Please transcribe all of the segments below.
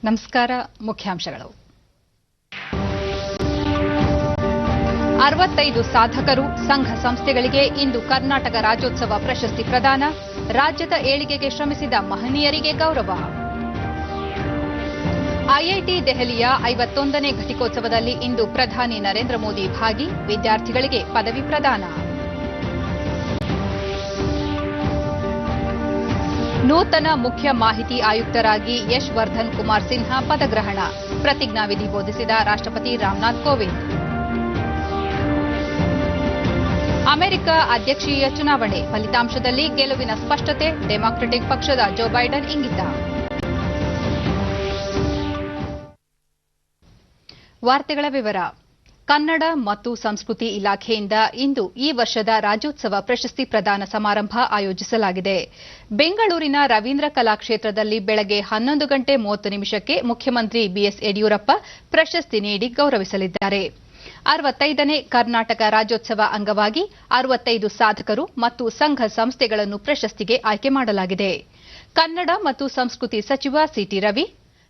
ನಮಸ್ಕಾರ. ಮುಖ್ಯಾಂಶಗಳು. 65 ಸಾಧಕರು ಸಂಘ ಸಂಸ್ಥೆಗಳಿಗೆ ಇಂದು ಕರ್ನಾಟಕ ರಾಜ್ಯೋತ್ಸವ ಪ್ರಶಸ್ತಿ ಪ್ರದಾನ. ರಾಜ್ಯದ ಏಳಿಗೆಗೆ ಶ್ರಮಿಸಿದ ಮಹನೀಯರಿಗೆ ಗೌರವ. ಐಐಟಿ ದೆಹಲಿಯ 51ನೇ ಘಟಿಕೋತ್ಸವದಲ್ಲಿ ಇಂದು ಪ್ರಧಾನಿ ನರೇಂದ್ರ ಮೋದಿ ಭಾಗಿ. ವಿದ್ಯಾರ್ಥಿಗಳಿಗೆ ಪದವಿ ಪ್ರದಾನ. ನೂತನ ಮುಖ್ಯ ಮಾಹಿತಿ ಆಯುಕ್ತರಾಗಿ ಯಶವರ್ಧನ್ ಕುಮಾರ್ ಸಿನ್ಹಾ ಪದಗ್ರಹಣ. ಪ್ರತಿಜ್ಞಾವಿಧಿ ಬೋಧಿಸಿದ ರಾಷ್ಟ್ರಪತಿ ರಾಮನಾಥ್ ಕೋವಿಂದ್. ಅಮೆರಿಕ ಅಧ್ಯಕ್ಷೀಯ ಚುನಾವಣೆ ಫಲಿತಾಂಶದಲ್ಲಿ ಗೆಲುವಿನ ಸ್ಪಷ್ಟತೆ. ಡೆಮಾಕ್ರೆಟಿಕ್ ಪಕ್ಷದ ಜೋ ಬೈಡನ್ ಇಂಗಿತ. ವಾರ್ತೆಗಳ ವಿವರ. ಕನ್ನಡ ಮತ್ತು ಸಂಸ್ಕೃತಿ ಇಲಾಖೆಯಿಂದ ಇಂದು ಈ ವರ್ಷದ ರಾಜ್ಯೋತ್ಸವ ಪ್ರಶಸ್ತಿ ಪ್ರದಾನ ಸಮಾರಂಭ ಆಯೋಜಿಸಲಾಗಿದೆ. ಬೆಂಗಳೂರಿನ ರವೀಂದ್ರ ಕಲಾಕ್ಷೇತ್ರದಲ್ಲಿ ಬೆಳಗ್ಗೆ 11 ಗಂಟೆ 30 ನಿಮಿಷಕ್ಕೆ ಮುಖ್ಯಮಂತ್ರಿ ಬಿಎಸ್ ಯಡಿಯೂರಪ್ಪ ಪ್ರಶಸ್ತಿ ನೀಡಿ ಗೌರವಿಸಲಿದ್ದಾರೆ. 65ನೇ ಕರ್ನಾಟಕ ರಾಜ್ಯೋತ್ಸವ ಅಂಗವಾಗಿ 65 ಸಾಧಕರು ಮತ್ತು ಸಂಘ ಸಂಸ್ಥೆಗಳನ್ನು ಪ್ರಶಸ್ತಿಗೆ ಆಯ್ಕೆ ಮಾಡಲಾಗಿದೆ. ಕನ್ನಡ ಮತ್ತು ಸಂಸ್ಕೃತಿ ಸಚಿವ ಸಿಟಿ ರವಿ,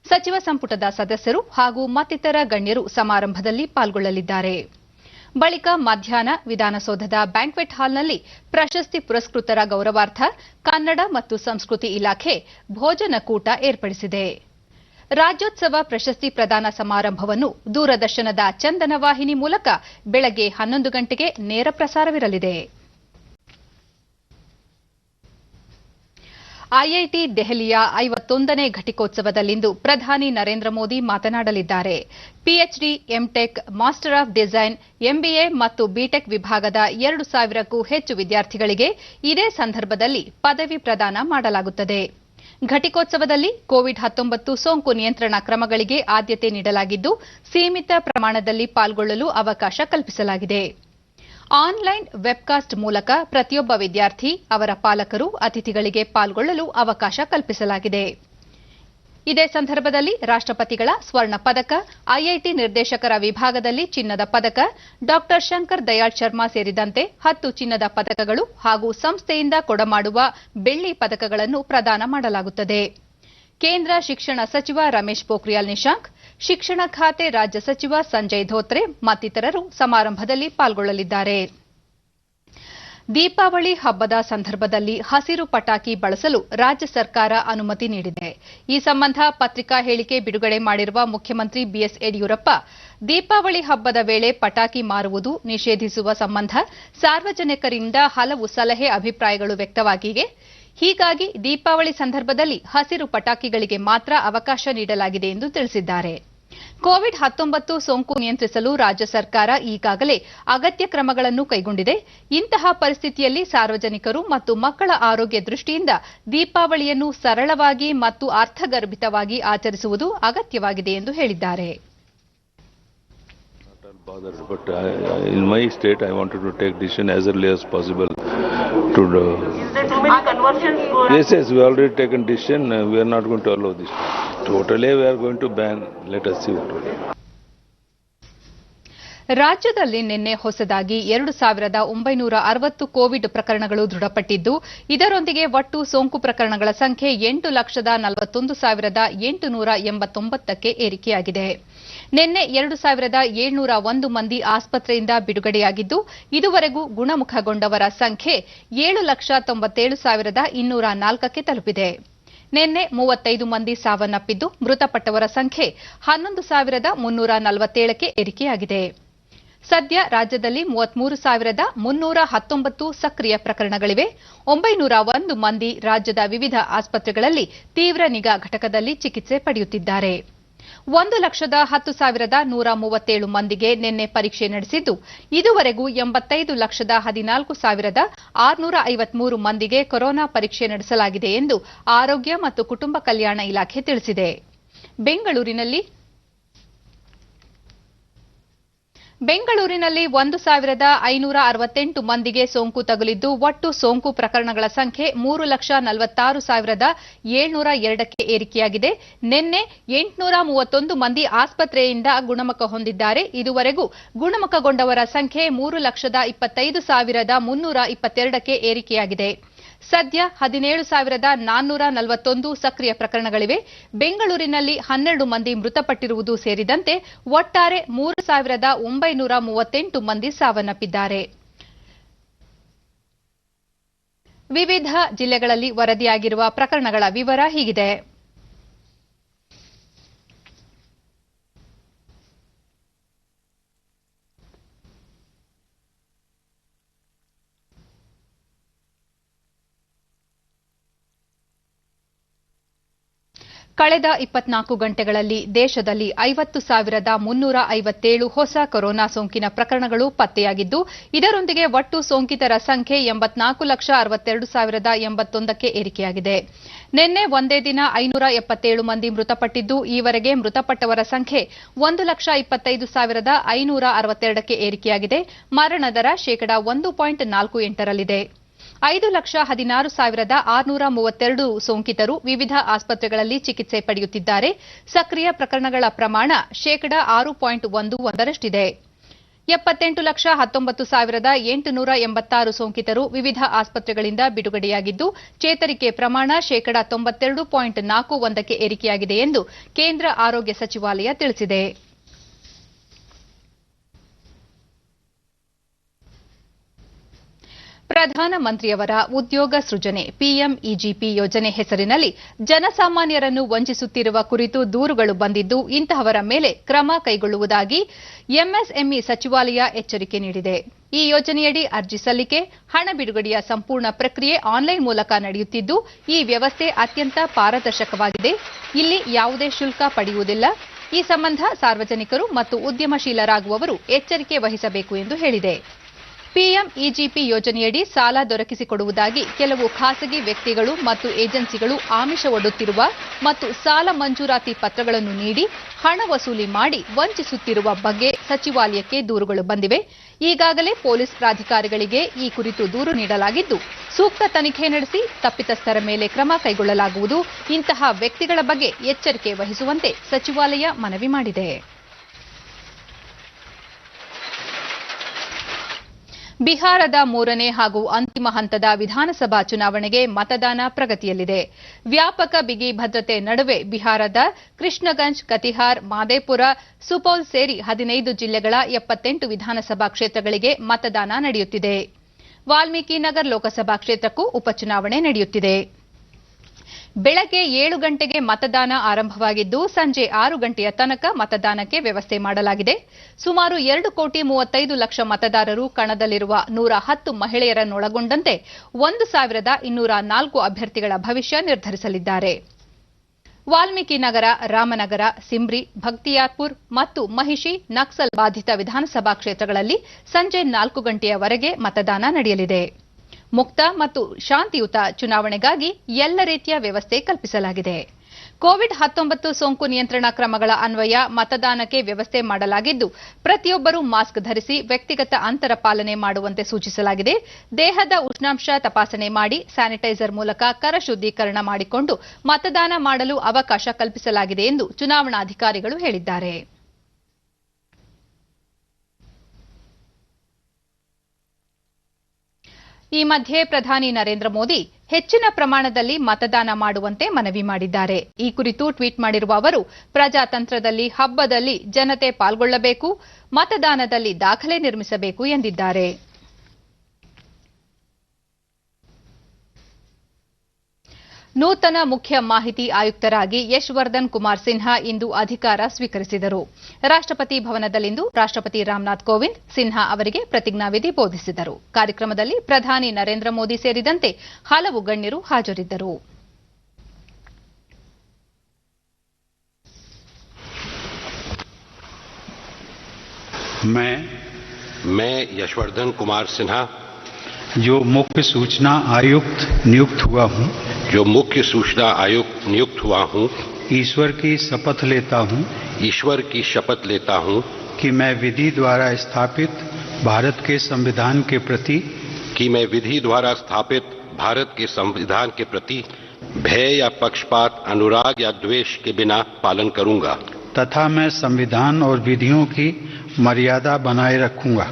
ಸಚಿವ ಸಂಪುಟದ ಸದಸ್ಯರು ಹಾಗೂ ಮತ್ತಿತರ ಗಣ್ಯರು ಸಮಾರಂಭದಲ್ಲಿ ಪಾಲ್ಗೊಳ್ಳಲಿದ್ದಾರೆ. ಬಳಿಕ ಮಧ್ಯಾಹ್ನ ವಿಧಾನಸೌಧದ ಬ್ಯಾಂಕ್ವೆಟ್ ಹಾಲ್ನಲ್ಲಿ ಪ್ರಶಸ್ತಿ ಪುರಸ್ಕೃತರ ಗೌರವಾರ್ಥ ಕನ್ನಡ ಮತ್ತು ಸಂಸ್ಕೃತಿ ಇಲಾಖೆ ಭೋಜನಕೂಟ ಏರ್ಪಡಿಸಿದೆ. ರಾಜ್ಯೋತ್ಸವ ಪ್ರಶಸ್ತಿ ಪ್ರದಾನ ಸಮಾರಂಭವನ್ನು ದೂರದರ್ಶನದ ಚಂದನ ವಾಹಿನಿ ಮೂಲಕ ಬೆಳಗ್ಗೆ 11 ಗಂಟೆಗೆ ನೇರ ಪ್ರಸಾರವಿರಲಿದೆ. ಐಐಟಿ ದೆಹಲಿಯ 51ನೇ ಘಟಿಕೋತ್ಸವದಲ್ಲಿಂದು ಪ್ರಧಾನಿ ನರೇಂದ್ರ ಮೋದಿ ಮಾತನಾಡಲಿದ್ದಾರೆ. PhD, MTech, master of design, MBA ಮತ್ತು ಬಿಟೆಕ್ ವಿಭಾಗದ 2,000ಕ್ಕೂ ಹೆಚ್ಚು ವಿದ್ಯಾರ್ಥಿಗಳಿಗೆ ಇದೇ ಸಂದರ್ಭದಲ್ಲಿ ಪದವಿ ಪ್ರದಾನ ಮಾಡಲಾಗುತ್ತದೆ. ಘಟಿಕೋತ್ಸವದಲ್ಲಿ ಕೋವಿಡ್-19 ಸೋಂಕು ನಿಯಂತ್ರಣ ಕ್ರಮಗಳಿಗೆ ಆದ್ಯತೆ ನೀಡಲಾಗಿದ್ದು, ಸೀಮಿತ ಪ್ರಮಾಣದಲ್ಲಿ ಪಾಲ್ಗೊಳ್ಳಲು ಅವಕಾಶ ಕಲ್ಪಿಸಲಾಗಿದೆ. ಆನ್ಲೈನ್ ವೆಬ್ಕಾಸ್ಟ್ ಮೂಲಕ ಪ್ರತಿಯೊಬ್ಬ ವಿದ್ಯಾರ್ಥಿ, ಅವರ ಪಾಲಕರು, ಅತಿಥಿಗಳಿಗೆ ಪಾಲ್ಗೊಳ್ಳಲು ಅವಕಾಶ ಕಲ್ಪಿಸಲಾಗಿದೆ. ಇದೇ ಸಂದರ್ಭದಲ್ಲಿ ರಾಷ್ಟ್ರಪತಿಗಳ ಸ್ವರ್ಣ ಪದಕ, ಐಐಟಿ ನಿರ್ದೇಶಕರ ವಿಭಾಗದಲ್ಲಿ ಚಿನ್ನದ ಪದಕ, ಡಾ ಶಂಕರ್ ದಯಾಳ್ ಶರ್ಮಾ ಸೇರಿದಂತೆ 10 ಚಿನ್ನದ ಪದಕಗಳು ಹಾಗೂ ಸಂಸ್ಥೆಯಿಂದ ಕೊಡಮಾಡುವ ಬೆಳ್ಳಿ ಪದಕಗಳನ್ನು ಪ್ರದಾನ ಮಾಡಲಾಗುತ್ತದೆ. ಕೇಂದ್ರ ಶಿಕ್ಷಣ ಸಚಿವ ರಮೇಶ್ ಪೋಖ್ರಿಯಾಲ್ ನಿಶಾಂಕ್, ಶಿಕ್ಷಣ ಖಾತೆ ರಾಜ್ಯ ಸಚಿವ ಸಂಜಯ್ ಧೋತ್ರೆ ಮತ್ತಿತರರು ಸಮಾರಂಭದಲ್ಲಿ ಪಾಲ್ಗೊಳ್ಳಲಿದ್ದಾರೆ. ದೀಪಾವಳಿ ಹಬ್ಬದ ಸಂದರ್ಭದಲ್ಲಿ ಹಸಿರು ಪಟಾಕಿ ಬಳಸಲು ರಾಜ್ಯ ಸರ್ಕಾರ ಅನುಮತಿ ನೀಡಿದೆ. ಈ ಸಂಬಂಧ ಪತ್ರಿಕಾ ಹೇಳಿಕೆ ಬಿಡುಗಡೆ ಮಾಡಿರುವ ಮುಖ್ಯಮಂತ್ರಿ ಬಿಎಸ್ ಯಡಿಯೂರಪ್ಪ, ದೀಪಾವಳಿ ಹಬ್ಬದ ವೇಳೆ ಪಟಾಕಿ ಮಾರುವುದು ನಿಷೇಧಿಸುವ ಸಂಬಂಧ ಸಾರ್ವಜನಿಕರಿಂದ ಹಲವು ಸಲಹೆ ಅಭಿಪ್ರಾಯಗಳು ವ್ಯಕ್ತವಾಗಿವೆ. ಹೀಗಾಗಿ ದೀಪಾವಳಿ ಸಂದರ್ಭದಲ್ಲಿ ಹಸಿರು ಪಟಾಕಿಗಳಿಗೆ ಮಾತ್ರ ಅವಕಾಶ ನೀಡಲಾಗಿದೆ ಎಂದು ತಿಳಿಸಿದ್ದಾರೆ. ಕೋವಿಡ್-19 ಸೋಂಕು ನಿಯಂತ್ರಿಸಲು ರಾಜ್ಯ ಸರ್ಕಾರ ಈಗಾಗಲೇ ಅಗತ್ಯ ಕ್ರಮಗಳನ್ನು ಕೈಗೊಂಡಿದೆ. ಇಂತಹ ಪರಿಸ್ಥಿತಿಯಲ್ಲಿ ಸಾರ್ವಜನಿಕರು ಮತ್ತು ಮಕ್ಕಳ ಆರೋಗ್ಯ ದೃಷ್ಟಿಯಿಂದ ದೀಪಾವಳಿಯನ್ನು ಸರಳವಾಗಿ ಮತ್ತು ಅರ್ಥಗರ್ಭಿತವಾಗಿ ಆಚರಿಸುವುದು ಅಗತ್ಯವಾಗಿದೆ ಎಂದು ಹೇಳಿದ್ದಾರೆ. But in my state, I wanted to take decision as early as possible. To Is there too many conversions? yes, we already taken decision. We are not going to allow this. Totally, we are going to ban. Let us see what will happen. ರಾಜ್ಯದಲ್ಲಿ ನಿನ್ನೆ ಹೊಸದಾಗಿ 2,960 Covid ಪ್ರಕರಣಗಳು ದೃಢಪಟ್ಟಿದ್ದು, ಇದರೊಂದಿಗೆ ಒಟ್ಟು ಸೋಂಕು ಪ್ರಕರಣಗಳ ಸಂಖ್ಯೆ 8,41,889ಕ್ಕೆ ಏರಿಕೆಯಾಗಿದೆ. ನಿನ್ನೆ 2,701 ಮಂದಿ ಆಸ್ಪತ್ರೆಯಿಂದ ಬಿಡುಗಡೆಯಾಗಿದ್ದು, ಇದುವರೆಗೂ ಗುಣಮುಖಗೊಂಡವರ ಸಂಖ್ಯೆ 7,97,204ಕ್ಕೆ ತಲುಪಿದೆ. ನಿನ್ನೆ 35 ಮಂದಿ ಸಾವನ್ನಪ್ಪಿದ್ದು, ಮೃತಪಟ್ಟವರ ಸಂಖ್ಯೆ 11,347ಕ್ಕೆ ಏರಿಕೆಯಾಗಿದೆ. ಸದ್ಯ ರಾಜ್ಯದಲ್ಲಿ 33,319 ಸಕ್ರಿಯ ಪ್ರಕರಣಗಳಿವೆ. 901 ಮಂದಿ ರಾಜ್ಯದ ವಿವಿಧ ಆಸ್ಪತ್ರೆಗಳಲ್ಲಿ ತೀವ್ರ ನಿಗಾ ಘಟಕದಲ್ಲಿ ಚಿಕಿತ್ಸೆ ಪಡೆಯುತ್ತಿದ್ದಾರೆ. 1,10,137 ಮಂದಿಗೆ ನಿನ್ನೆ ಪರೀಕ್ಷೆ ನಡೆಸಿದ್ದು, ಇದುವರೆಗೂ 85,14,653 ಮಂದಿಗೆ ಕೊರೋನಾ ಪರೀಕ್ಷೆ ನಡೆಸಲಾಗಿದೆ ಎಂದು ಆರೋಗ್ಯ ಮತ್ತು ಕುಟುಂಬ ಕಲ್ಯಾಣ ಇಲಾಖೆ ತಿಳಿಸಿದೆ. ಬೆಂಗಳೂರಿನಲ್ಲಿ 1,568 ಮಂದಿಗೆ ಸೋಂಕು ತಗುಲಿದ್ದು, ಒಟ್ಟು ಸೋಂಕು ಪ್ರಕರಣಗಳ ಸಂಖ್ಯೆ 3,46,702ಕ್ಕೆ ಏರಿಕೆಯಾಗಿದೆ. ನಿನ್ನೆ 831 ಮಂದಿ ಆಸ್ಪತ್ರೆಯಿಂದ ಗುಣಮುಖ ಹೊಂದಿದ್ದಾರೆ. ಇದುವರೆಗೂ ಗುಣಮುಖಗೊಂಡವರ ಸಂಖ್ಯೆ 3,25,322ಕ್ಕೆ ಏರಿಕೆಯಾಗಿದೆ. ಸದ್ಯ 17,441 ಸಕ್ರಿಯ ಪ್ರಕರಣಗಳಿವೆ. ಬೆಂಗಳೂರಿನಲ್ಲಿ 12 ಮಂದಿ ಮೃತಪಟ್ಟಿರುವುದು ಸೇರಿದಂತೆ ಒಟ್ಟಾರೆ 3,938 ಮಂದಿ ಸಾವನ್ನಪ್ಪಿದ್ದಾರೆ. ವಿವಿಧ ಜಿಲ್ಲೆಗಳಲ್ಲಿ ವರದಿಯಾಗಿರುವ ಪ್ರಕರಣಗಳ ವಿವರ ಹೀಗಿದೆ. ಕಳೆದ 24 ಗಂಟೆಗಳಲ್ಲಿ ದೇಶದಲ್ಲಿ 50,357 ಹೊಸ ಕೊರೋನಾ ಸೋಂಕಿನ ಪ್ರಕರಣಗಳು ಪತ್ತೆಯಾಗಿದ್ದು, ಇದರೊಂದಿಗೆ ಒಟ್ಟು ಸೋಂಕಿತರ ಸಂಖ್ಯೆ 84,62,081ಕ್ಕೆ ಏರಿಕೆಯಾಗಿದೆ. ನಿನ್ನೆ ಒಂದೇ ದಿನ 577 ಮಂದಿ ಮೃತಪಟ್ಟಿದ್ದು, ಈವರೆಗೆ ಮೃತಪಟ್ಟವರ ಸಂಖ್ಯೆ 1,25,562ಕ್ಕೆ ಏರಿಕೆಯಾಗಿದೆ. ಮರಣ ದರ ಶೇಕಡಾ 1.48ರಲ್ಲಿದೆ. 5,16,632 ಸೋಂಕಿತರು ವಿವಿಧ ಆಸ್ಪತ್ರೆಗಳಲ್ಲಿ ಚಿಕಿತ್ಸೆ ಪಡೆಯುತ್ತಿದ್ದಾರೆ. ಸಕ್ರಿಯ ಪ್ರಕರಣಗಳ ಪ್ರಮಾಣ ಶೇಕಡಾ 6.11ರಷ್ಟಿದೆ. 78,19,886 ಸೋಂಕಿತರು ವಿವಿಧ ಆಸ್ಪತ್ರೆಗಳಿಂದ ಬಿಡುಗಡೆಯಾಗಿದ್ದು, ಚೇತರಿಕೆ ಪ್ರಮಾಣ ಶೇಕಡಾ 92.41ಕ್ಕೆ ಏರಿಕೆಯಾಗಿದೆ ಎಂದು ಕೇಂದ್ರ ಆರೋಗ್ಯ ಸಚಿವಾಲಯ ತಿಳಿಸಿದೆ. ಪ್ರಧಾನಮಂತ್ರಿಯವರ ಉದ್ಯೋಗ ಸೃಜನೆ ಪಿಎಂಇಜಿಪಿ ಯೋಜನೆ ಹೆಸರಿನಲ್ಲಿ ಜನಸಾಮಾನ್ಯರನ್ನು ವಂಚಿಸುತ್ತಿರುವ ಕುರಿತು ದೂರುಗಳು ಬಂದಿದ್ದು, ಇಂತಹವರ ಮೇಲೆ ಕ್ರಮ ಕೈಗೊಳ್ಳುವುದಾಗಿ ಎಂಎಸ್ಎಂಇ ಸಚಿವಾಲಯ ಎಚ್ಚರಿಕೆ ನೀಡಿದೆ. ಈ ಯೋಜನೆಯಡಿ ಅರ್ಜಿ ಸಲ್ಲಿಕೆ, ಹಣ ಬಿಡುಗಡೆಯ ಸಂಪೂರ್ಣ ಪ್ರಕ್ರಿಯೆ ಆನ್ಲೈನ್ ಮೂಲಕ ನಡೆಯುತ್ತಿದ್ದು, ಈ ವ್ಯವಸ್ಥೆ ಅತ್ಯಂತ ಪಾರದರ್ಶಕವಾಗಿದೆ. ಇಲ್ಲಿ ಯಾವುದೇ ಶುಲ್ಕ ಪಡೆಯುವುದಿಲ್ಲ. ಈ ಸಂಬಂಧ ಸಾರ್ವಜನಿಕರು ಮತ್ತು ಉದ್ಯಮಶೀಲರಾಗುವವರು ಎಚ್ಚರಿಕೆ ವಹಿಸಬೇಕು ಎಂದು ಹೇಳಿದೆ. ಪಿಎಂಇಜಿಪಿ ಯೋಜನೆಯಡಿ ಸಾಲ ದೊರಕಿಸಿಕೊಡುವುದಾಗಿ ಕೆಲವು ಖಾಸಗಿ ವ್ಯಕ್ತಿಗಳು ಮತ್ತು ಏಜೆನ್ಸಿಗಳು ಆಮಿಷ ಒಡ್ಡುತ್ತಿರುವ ಮತ್ತು ಸಾಲ ಮಂಜೂರಾತಿ ಪತ್ರಗಳನ್ನು ನೀಡಿ ಹಣ ವಸೂಲಿ ಮಾಡಿ ವಂಚಿಸುತ್ತಿರುವ ಬಗ್ಗೆ ಸಚಿವಾಲಯಕ್ಕೆ ದೂರುಗಳು ಬಂದಿವೆ. ಈಗಾಗಲೇ ಪೊಲೀಸ್ ಪ್ರಾಧಿಕಾರಿಗಳಿಗೆ ಈ ಕುರಿತು ದೂರು ನೀಡಲಾಗಿದ್ದು, ಸೂಕ್ತ ತನಿಖೆ ನಡೆಸಿ ತಪ್ಪಿತಸ್ಥರ ಮೇಲೆ ಕ್ರಮ ಕೈಗೊಳ್ಳಲಾಗುವುದು. ಇಂತಹ ವ್ಯಕ್ತಿಗಳ ಬಗ್ಗೆ ಎಚ್ಚರಿಕೆ ವಹಿಸುವಂತೆ ಸಚಿವಾಲಯ ಮನವಿ ಮಾಡಿದೆ. ಬಿಹಾರದ 3ನೇ ಹಾಗೂ ಅಂತಿಮ ಹಂತದ ವಿಧಾನಸಭಾ ಚುನಾವಣೆಗೆ ಮತದಾನ ಪ್ರಗತಿಯಲ್ಲಿದೆ. ವ್ಯಾಪಕ ಬಿಗಿ ಭದ್ರತೆ ನಡುವೆ ಬಿಹಾರದ ಕೃಷ್ಣಗಂಜ್, ಕತಿಹಾರ್, ಮಾದೇಪುರ, ಸುಪೌಲ್ ಸೇರಿ 15 ಜಿಲ್ಲೆಗಳ 78 ವಿಧಾನಸಭಾ ಕ್ಷೇತ್ರಗಳಿಗೆ ಮತದಾನ ನಡೆಯುತ್ತಿದೆ. ವಾಲ್ಮೀಕಿ ನಗರ್ ಲೋಕಸಭಾ ಕ್ಷೇತ್ರಕ್ಕೂ ಉಪಚುನಾವಣೆ ನಡೆಯುತ್ತಿದೆ. ಬೆಳಗ್ಗೆ 7 ಗಂಟೆಗೆ ಮತದಾನ ಆರಂಭವಾಗಿದ್ದು, ಸಂಜೆ 6 ಗಂಟೆಯ ತನಕ ಮತದಾನಕ್ಕೆ ವ್ಯವಸ್ಥೆ ಮಾಡಲಾಗಿದೆ. ಸುಮಾರು 2,35,00,000 ಮತದಾರರು ಕಣದಲ್ಲಿರುವ 110 ಮಹಿಳೆಯರನ್ನೊಳಗೊಂಡಂತೆ 1,204 ಅಭ್ಯರ್ಥಿಗಳ ಭವಿಷ್ಯ ನಿರ್ಧರಿಸಲಿದ್ದಾರೆ. ವಾಲ್ಮೀಕಿ ನಗರ, ರಾಮನಗರ, ಸಿಂಬ್ರಿ, ಭಕ್ತಿಯಾರ್ಪುರ್ ಮತ್ತು ಮಹಿಷಿ ನಕ್ಸಲ್ ಬಾಧಿತ ವಿಧಾನಸಭಾ ಕ್ಷೇತ್ರಗಳಲ್ಲಿ ಸಂಜೆ 4 ಗಂಟೆಯವರೆಗೆ ಮತದಾನ ನಡೆಯಲಿದೆ. ಮುಕ್ತ ಮತ್ತು ಶಾಂತಿಯುತ ಚುನಾವಣೆಗಾಗಿ ಎಲ್ಲ ರೀತಿಯ ವ್ಯವಸ್ಥೆ ಕಲ್ಪಿಸಲಾಗಿದೆ. ಕೋವಿಡ್-19 ಸೋಂಕು ನಿಯಂತ್ರಣ ಕ್ರಮಗಳ ಅನ್ವಯ ಮತದಾನಕ್ಕೆ ವ್ಯವಸ್ಥೆ ಮಾಡಲಾಗಿದ್ದು, ಪ್ರತಿಯೊಬ್ಬರೂ ಮಾಸ್ಕ್ ಧರಿಸಿ ವ್ಯಕ್ತಿಗತ ಅಂತರ ಪಾಲನೆ ಮಾಡುವಂತೆ ಸೂಚಿಸಲಾಗಿದೆ. ದೇಹದ ಉಷ್ಣಾಂಶ ತಪಾಸಣೆ ಮಾಡಿ ಸ್ಯಾನಿಟೈಸರ್ ಮೂಲಕ ಕರ ಶುದ್ದೀಕರಣ ಮಾಡಿಕೊಂಡು ಮತದಾನ ಮಾಡಲು ಅವಕಾಶ ಕಲ್ಪಿಸಲಾಗಿದೆ ಎಂದು ಚುನಾವಣಾಧಿಕಾರಿಗಳು ಹೇಳಿದ್ದಾರೆ. ಈ ಮಧ್ಯೆ ಪ್ರಧಾನಿ ನರೇಂದ್ರ ಮೋದಿ ಹೆಚ್ಚಿನ ಪ್ರಮಾಣದಲ್ಲಿ ಮತದಾನ ಮಾಡುವಂತೆ ಮನವಿ ಮಾಡಿದ್ದಾರೆ. ಈ ಕುರಿತು ಟ್ವೀಟ್ ಮಾಡಿರುವ ಅವರು, ಪ್ರಜಾತಂತ್ರದಲ್ಲಿ ಹಬ್ಬದಲ್ಲಿ ಜನತೆ ಪಾಲ್ಗೊಳ್ಳಬೇಕು, ಮತದಾನದಲ್ಲಿ ದಾಖಲೆ ನಿರ್ಮಿಸಬೇಕು ಎಂದಿದ್ದಾರೆ. ನೂತನ ಮುಖ್ಯ ಮಾಹಿತಿ ಆಯುಕ್ತರಾಗಿ ಯಶವರ್ಧನ್ ಕುಮಾರ್ ಸಿನ್ಹಾ ಇಂದು ಅಧಿಕಾರ ಸ್ವೀಕರಿಸಿದರು. ರಾಷ್ಟ್ರಪತಿ ಭವನದಲ್ಲಿಂದು ರಾಷ್ಟ್ರಪತಿ ರಾಮನಾಥ್ ಕೋವಿಂದ್ ಸಿನ್ಹಾ ಅವರಿಗೆ ಪ್ರತಿಜ್ಞಾವಿಧಿ ಬೋಧಿಸಿದರು. ಕಾರ್ಯಕ್ರಮದಲ್ಲಿ ಪ್ರಧಾನಿ ನರೇಂದ್ರ ಮೋದಿ ಸೇರಿದಂತೆ ಹಲವು ಗಣ್ಯರು ಹಾಜರಿದ್ದರು. मैं यशवर्धन कुमार सिन्हा जो मुख्य सूचना आयुक्त नियुक्त हुआ हूं, ईश्वर की शपथ लेता हूं कि मैं विधि द्वारा स्थापित भारत के संविधान के प्रति भय या पक्षपात, अनुराग या द्वेष के बिना पालन करूंगा तथा मैं संविधान और विधियों की मर्यादा बनाए रखूंगा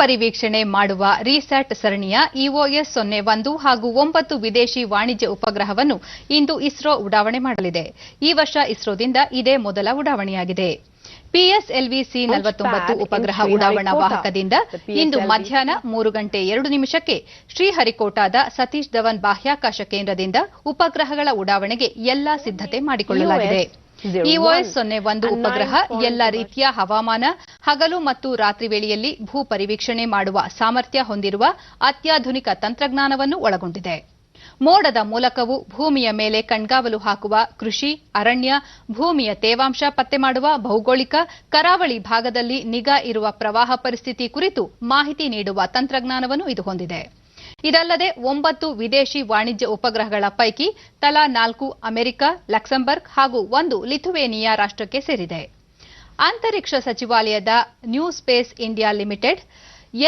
ಪರಿವೀಕ್ಷಣೆ ಮಾಡುವ ರಿಸ್ಯಾಟ್ ಸರಣಿಯ EOS 01 ಹಾಗೂ 9 ವಿದೇಶಿ ವಾಣಿಜ್ಯ ಉಪಗ್ರಹವನ್ನು ಇಂದು ಇಸ್ರೋ ಉಡಾವಣೆ ಮಾಡಲಿದೆ. ಈ ವರ್ಷ ಇಸ್ರೋದಿಂದ ಇದೇ ಮೊದಲ ಉಡಾವಣೆಯಾಗಿದೆ. PSLV-C-49 ಉಪಗ್ರಹ ಉಡಾವಣಾ ವಾಹಕದಿಂದ ಇಂದು ಮಧ್ಯಾಹ್ನ 3:02 ಶ್ರೀಹರಿಕೋಟಾದ ಸತೀಶ್ ಧವನ್ ಬಾಹ್ಯಾಕಾಶ ಕೇಂದ್ರದಿಂದ ಉಪಗ್ರಹಗಳ ಉಡಾವಣೆಗೆ ಎಲ್ಲಾ ಸಿದ್ಧತೆ ಮಾಡಿಕೊಳ್ಳಲಾಗಿದೆ. EOS 01 ಉಪಗ್ರಹ ಎಲ್ಲ ರೀತಿಯ ಹವಾಮಾನ, ಹಗಲು ಮತ್ತು ರಾತ್ರಿ ವೇಳೆಯಲ್ಲಿ ಭೂ ಪರಿವೀಕ್ಷಣೆ ಮಾಡುವ ಸಾಮರ್ಥ್ಯ ಹೊಂದಿರುವ ಅತ್ಯಾಧುನಿಕ ತಂತ್ರಜ್ಞಾನವನ್ನು ಒಳಗೊಂಡಿದೆ. ಮೋಡದ ಮೂಲಕವೂ ಭೂಮಿಯ ಮೇಲೆ ಕಣ್ಗಾವಲು ಹಾಕುವ ಕೃಷಿ, ಅರಣ್ಯ, ಭೂಮಿಯ ತೇವಾಂಶ ಪತ್ತೆ ಮಾಡುವ ಭೌಗೋಳಿಕ, ಕರಾವಳಿ ಭಾಗದಲ್ಲಿ ನಿಗಾ ಇರುವ ಪ್ರವಾಹ ಪರಿಸ್ಥಿತಿ ಕುರಿತು ಮಾಹಿತಿ ನೀಡುವ ತಂತ್ರಜ್ಞಾನವನ್ನು ಇದು ಹೊಂದಿದೆ. ಇದಲ್ಲದೆ 9 ವಿದೇಶಿ ವಾಣಿಜ್ಯ ಉಪಗ್ರಹಗಳ ಪೈಕಿ ತಲಾ 4 ಅಮೆರಿಕ, ಲಕ್ಸಂಬರ್ಗ್ ಹಾಗೂ 1 ಲಿಥುವೇನಿಯಾ ರಾಷ್ಟ್ರಕ್ಕೆ ಸೇರಿದೆ. ಅಂತರಿಕ್ಷ ಸಚಿವಾಲಯದ ನ್ಯೂ ಸ್ಪೇಸ್ ಇಂಡಿಯಾ ಲಿಮಿಟೆಡ್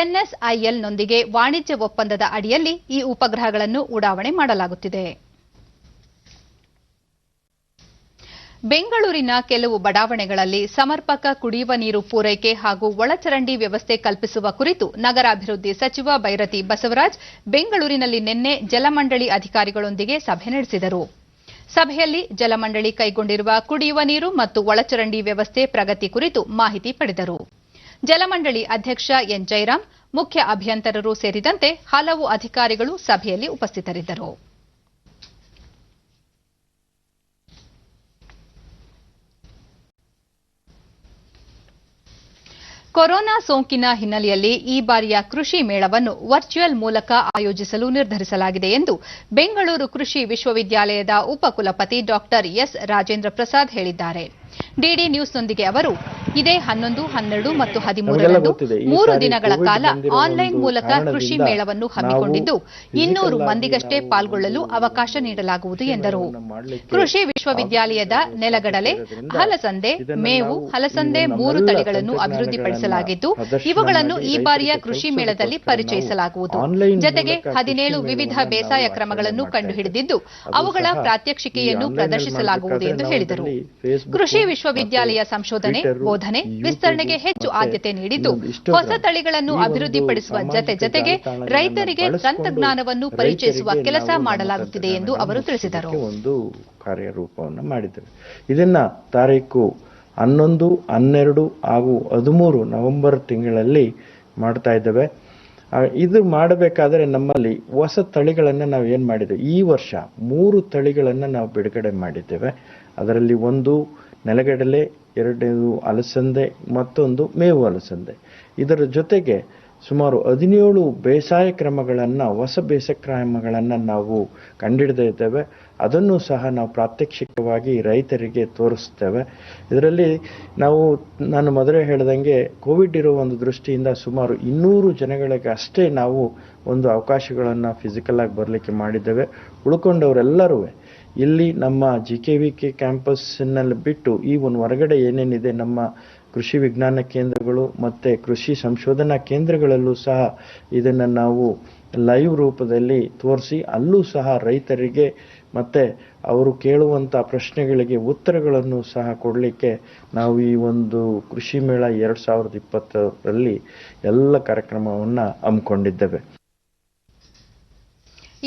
NSIL-ನೊಂದಿಗೆ ವಾಣಿಜ್ಯ ಒಪ್ಪಂದದ ಅಡಿಯಲ್ಲಿ ಈ ಉಪಗ್ರಹಗಳನ್ನು ಉಡಾವಣೆ ಮಾಡಲಾಗುತ್ತಿದೆ. ಬೆಂಗಳೂರಿನ ಕೆಲವು ಬಡಾವಣೆಗಳಲ್ಲಿ ಸಮರ್ಪಕ ಕುಡಿಯುವ ನೀರು ಪೂರೈಕೆ ಹಾಗೂ ಒಳಚರಂಡಿ ವ್ಯವಸ್ಥೆ ಕಲ್ಪಿಸುವ ಕುರಿತು ನಗರಾಭಿವೃದ್ಧಿ ಸಚಿವ ಬೈರತಿ ಬಸವರಾಜ್ ಬೆಂಗಳೂರಿನಲ್ಲಿ ನಿನ್ನೆ ಜಲಮಂಡಳಿ ಅಧಿಕಾರಿಗಳೊಂದಿಗೆ ಸಭೆ ನಡೆಸಿದರು. ಸಭೆಯಲ್ಲಿ ಜಲಮಂಡಳಿ ಕೈಗೊಂಡಿರುವ ಕುಡಿಯುವ ನೀರು ಮತ್ತು ಒಳಚರಂಡಿ ವ್ಯವಸ್ಥೆ ಪ್ರಗತಿ ಕುರಿತು ಮಾಹಿತಿ ಪಡೆದರು. ಜಲಮಂಡಳಿ ಅಧ್ಯಕ್ಷ ಎನ್ ಜಯರಾಮ್, ಮುಖ್ಯ ಅಭಿಯಂತರರು ಸೇರಿದಂತೆ ಹಲವು ಅಧಿಕಾರಿಗಳು ಸಭೆಯಲ್ಲಿ ಉಪಸ್ಥಿತರಿದ್ದರು. ಕೊರೋನಾ ಸೋಂಕಿನ ಹಿನ್ನೆಲೆಯಲ್ಲಿ ಈ ಬಾರಿಯ ಕೃಷಿ ಮೇಳವನ್ನು ವರ್ಚುವಲ್ ಮೂಲಕ ಆಯೋಜಿಸಲು ನಿರ್ಧರಿಸಲಾಗಿದೆ ಎಂದು ಬೆಂಗಳೂರು ಕೃಷಿ ವಿಶ್ವವಿದ್ಯಾಲಯದ ಉಪಕುಲಪತಿ ಡಾ ಎಸ್ ರಾಜೇಂದ್ರ ಪ್ರಸಾದ್ ಹೇಳಿದ್ದಾರೆ. ಡಿಡಿ ನ್ಯೂಸ್ನೊಂದಿಗೆ ಅವರು ಇದೇ 11, 12 ಮತ್ತು 13ರಂದು 3 ದಿನಗಳ ಕಾಲ ಆನ್ಲೈನ್ ಮೂಲಕ ಕೃಷಿ ಮೇಳವನ್ನು ಹಮ್ಮಿಕೊಂಡಿದ್ದು 200 ಮಂದಿಗಷ್ಟೇ ಪಾಲ್ಗೊಳ್ಳಲು ಅವಕಾಶ ನೀಡಲಾಗುವುದು ಎಂದರು. ಕೃಷಿ ವಿಶ್ವವಿದ್ಯಾಲಯದ ನೆಲಗಡಲೆ, ಹಲಸಂದೆ, ಮೇವು, ಹಲಸಂದೆ 3 ತಳಿಗಳನ್ನು ಅಭಿವೃದ್ಧಿಪಡಿಸಲಾಗಿದ್ದು ಇವುಗಳನ್ನು ಈ ಬಾರಿಯ ಕೃಷಿ ಮೇಳದಲ್ಲಿ ಪರಿಚಯಿಸಲಾಗುವುದು. ಜತೆಗೆ 17 ವಿವಿಧ ಬೇಸಾಯ ಕ್ರಮಗಳನ್ನು ಕಂಡುಹಿಡಿದಿದ್ದು ಅವುಗಳ ಪ್ರಾತ್ಯಕ್ಷಿಕೆಯನ್ನು ಪ್ರದರ್ಶಿಸಲಾಗುವುದು ಎಂದು ಹೇಳಿದರು. ಕೃಷಿ ವಿಶ್ವವಿದ್ಯಾಲಯ ಸಂಶೋಧನೆ, ಬೋಧನೆ, ವಿಸ್ತರಣೆಗೆ ಹೆಚ್ಚು ಆದ್ಯತೆ ನೀಡಿದ್ದು ಹೊಸ ತಳಿಗಳನ್ನು ಅಭಿವೃದ್ಧಿಪಡಿಸುವ ಜತೆಗೆ ರೈತರಿಗೆ ತಂತ್ರಜ್ಞಾನವನ್ನು ಪರಿಚಯಿಸುವ ಕೆಲಸ ಮಾಡಲಾಗುತ್ತಿದೆ ಎಂದು ಅವರು ತಿಳಿಸಿದರು. ಒಂದು ಕಾರ್ಯರೂಪವನ್ನು ಮಾಡಿದ್ದೇವೆ. ಇದನ್ನ ತಾರೀಕು 11, 12 ಹಾಗೂ 13 ನವೆಂಬರ್ ತಿಂಗಳಲ್ಲಿ ಮಾಡ್ತಾ ಇದ್ದೇವೆ. ಇದು ಮಾಡಬೇಕಾದ್ರೆ ನಮ್ಮಲ್ಲಿ ಹೊಸ ತಳಿಗಳನ್ನು ನಾವು ಏನು ಮಾಡಿದ್ದೇವೆ, ಈ ವರ್ಷ 3 ತಳಿಗಳನ್ನು ನಾವು ಬಿಡುಗಡೆ ಮಾಡಿದ್ದೇವೆ. ಅದರಲ್ಲಿ 1 ನೆಲಗಡಲೆ, 2 ಅಲಸಂದೆ, ಮತ್ತೊಂದು ಮೇವು ಅಲಸಂದೆ. ಇದರ ಜೊತೆಗೆ ಸುಮಾರು 17 ಬೇಸಾಯ ಕ್ರಮಗಳನ್ನು, ಹೊಸ ಬೇಸಾಯ ಕ್ರಮಗಳನ್ನು ನಾವು ಕಂಡುಹಿಡಿದಿದ್ದೇವೆ. ಅದನ್ನು ಸಹ ನಾವು ಪ್ರಾತ್ಯಕ್ಷಿಕವಾಗಿ ರೈತರಿಗೆ ತೋರಿಸ್ತೇವೆ. ಇದರಲ್ಲಿ ನಾನು ಮೊದಲೇ ಹೇಳಿದಂಗೆ ಕೋವಿಡ್ ಇರೋ ಒಂದು ದೃಷ್ಟಿಯಿಂದ ಸುಮಾರು 200 ಜನಗಳಿಗೆ ಅಷ್ಟೇ ನಾವು ಒಂದು ಅವಕಾಶಗಳನ್ನು ಫಿಸಿಕಲ್ ಆಗಿ ಬರಲಿಕ್ಕೆ ಮಾಡಿದ್ದೇವೆ. ಉಳ್ಕೊಂಡವರೆಲ್ಲರೂ ಇಲ್ಲಿ ನಮ್ಮ GKVK ಕ್ಯಾಂಪಸ್ನಲ್ಲಿ ಬಿಟ್ಟು ಈ ಒಂದು ಹೊರಗಡೆ ಏನೇನಿದೆ ನಮ್ಮ ಕೃಷಿ ವಿಜ್ಞಾನ ಕೇಂದ್ರಗಳು ಮತ್ತು ಕೃಷಿ ಸಂಶೋಧನಾ ಕೇಂದ್ರಗಳಲ್ಲೂ ಸಹ ಇದನ್ನು ನಾವು ಲೈವ್ ರೂಪದಲ್ಲಿ ತೋರಿಸಿ ಅಲ್ಲೂ ಸಹ ರೈತರಿಗೆ ಮತ್ತು ಅವರು ಕೇಳುವಂಥ ಪ್ರಶ್ನೆಗಳಿಗೆ ಉತ್ತರಗಳನ್ನು ಸಹ ಕೊಡಲಿಕ್ಕೆ ನಾವು ಈ ಒಂದು ಕೃಷಿ ಮೇಳ 2020ರಲ್ಲಿ ಎಲ್ಲ ಕಾರ್ಯಕ್ರಮವನ್ನು ಹಮ್ಮಿಕೊಂಡಿದ್ದೇವೆ.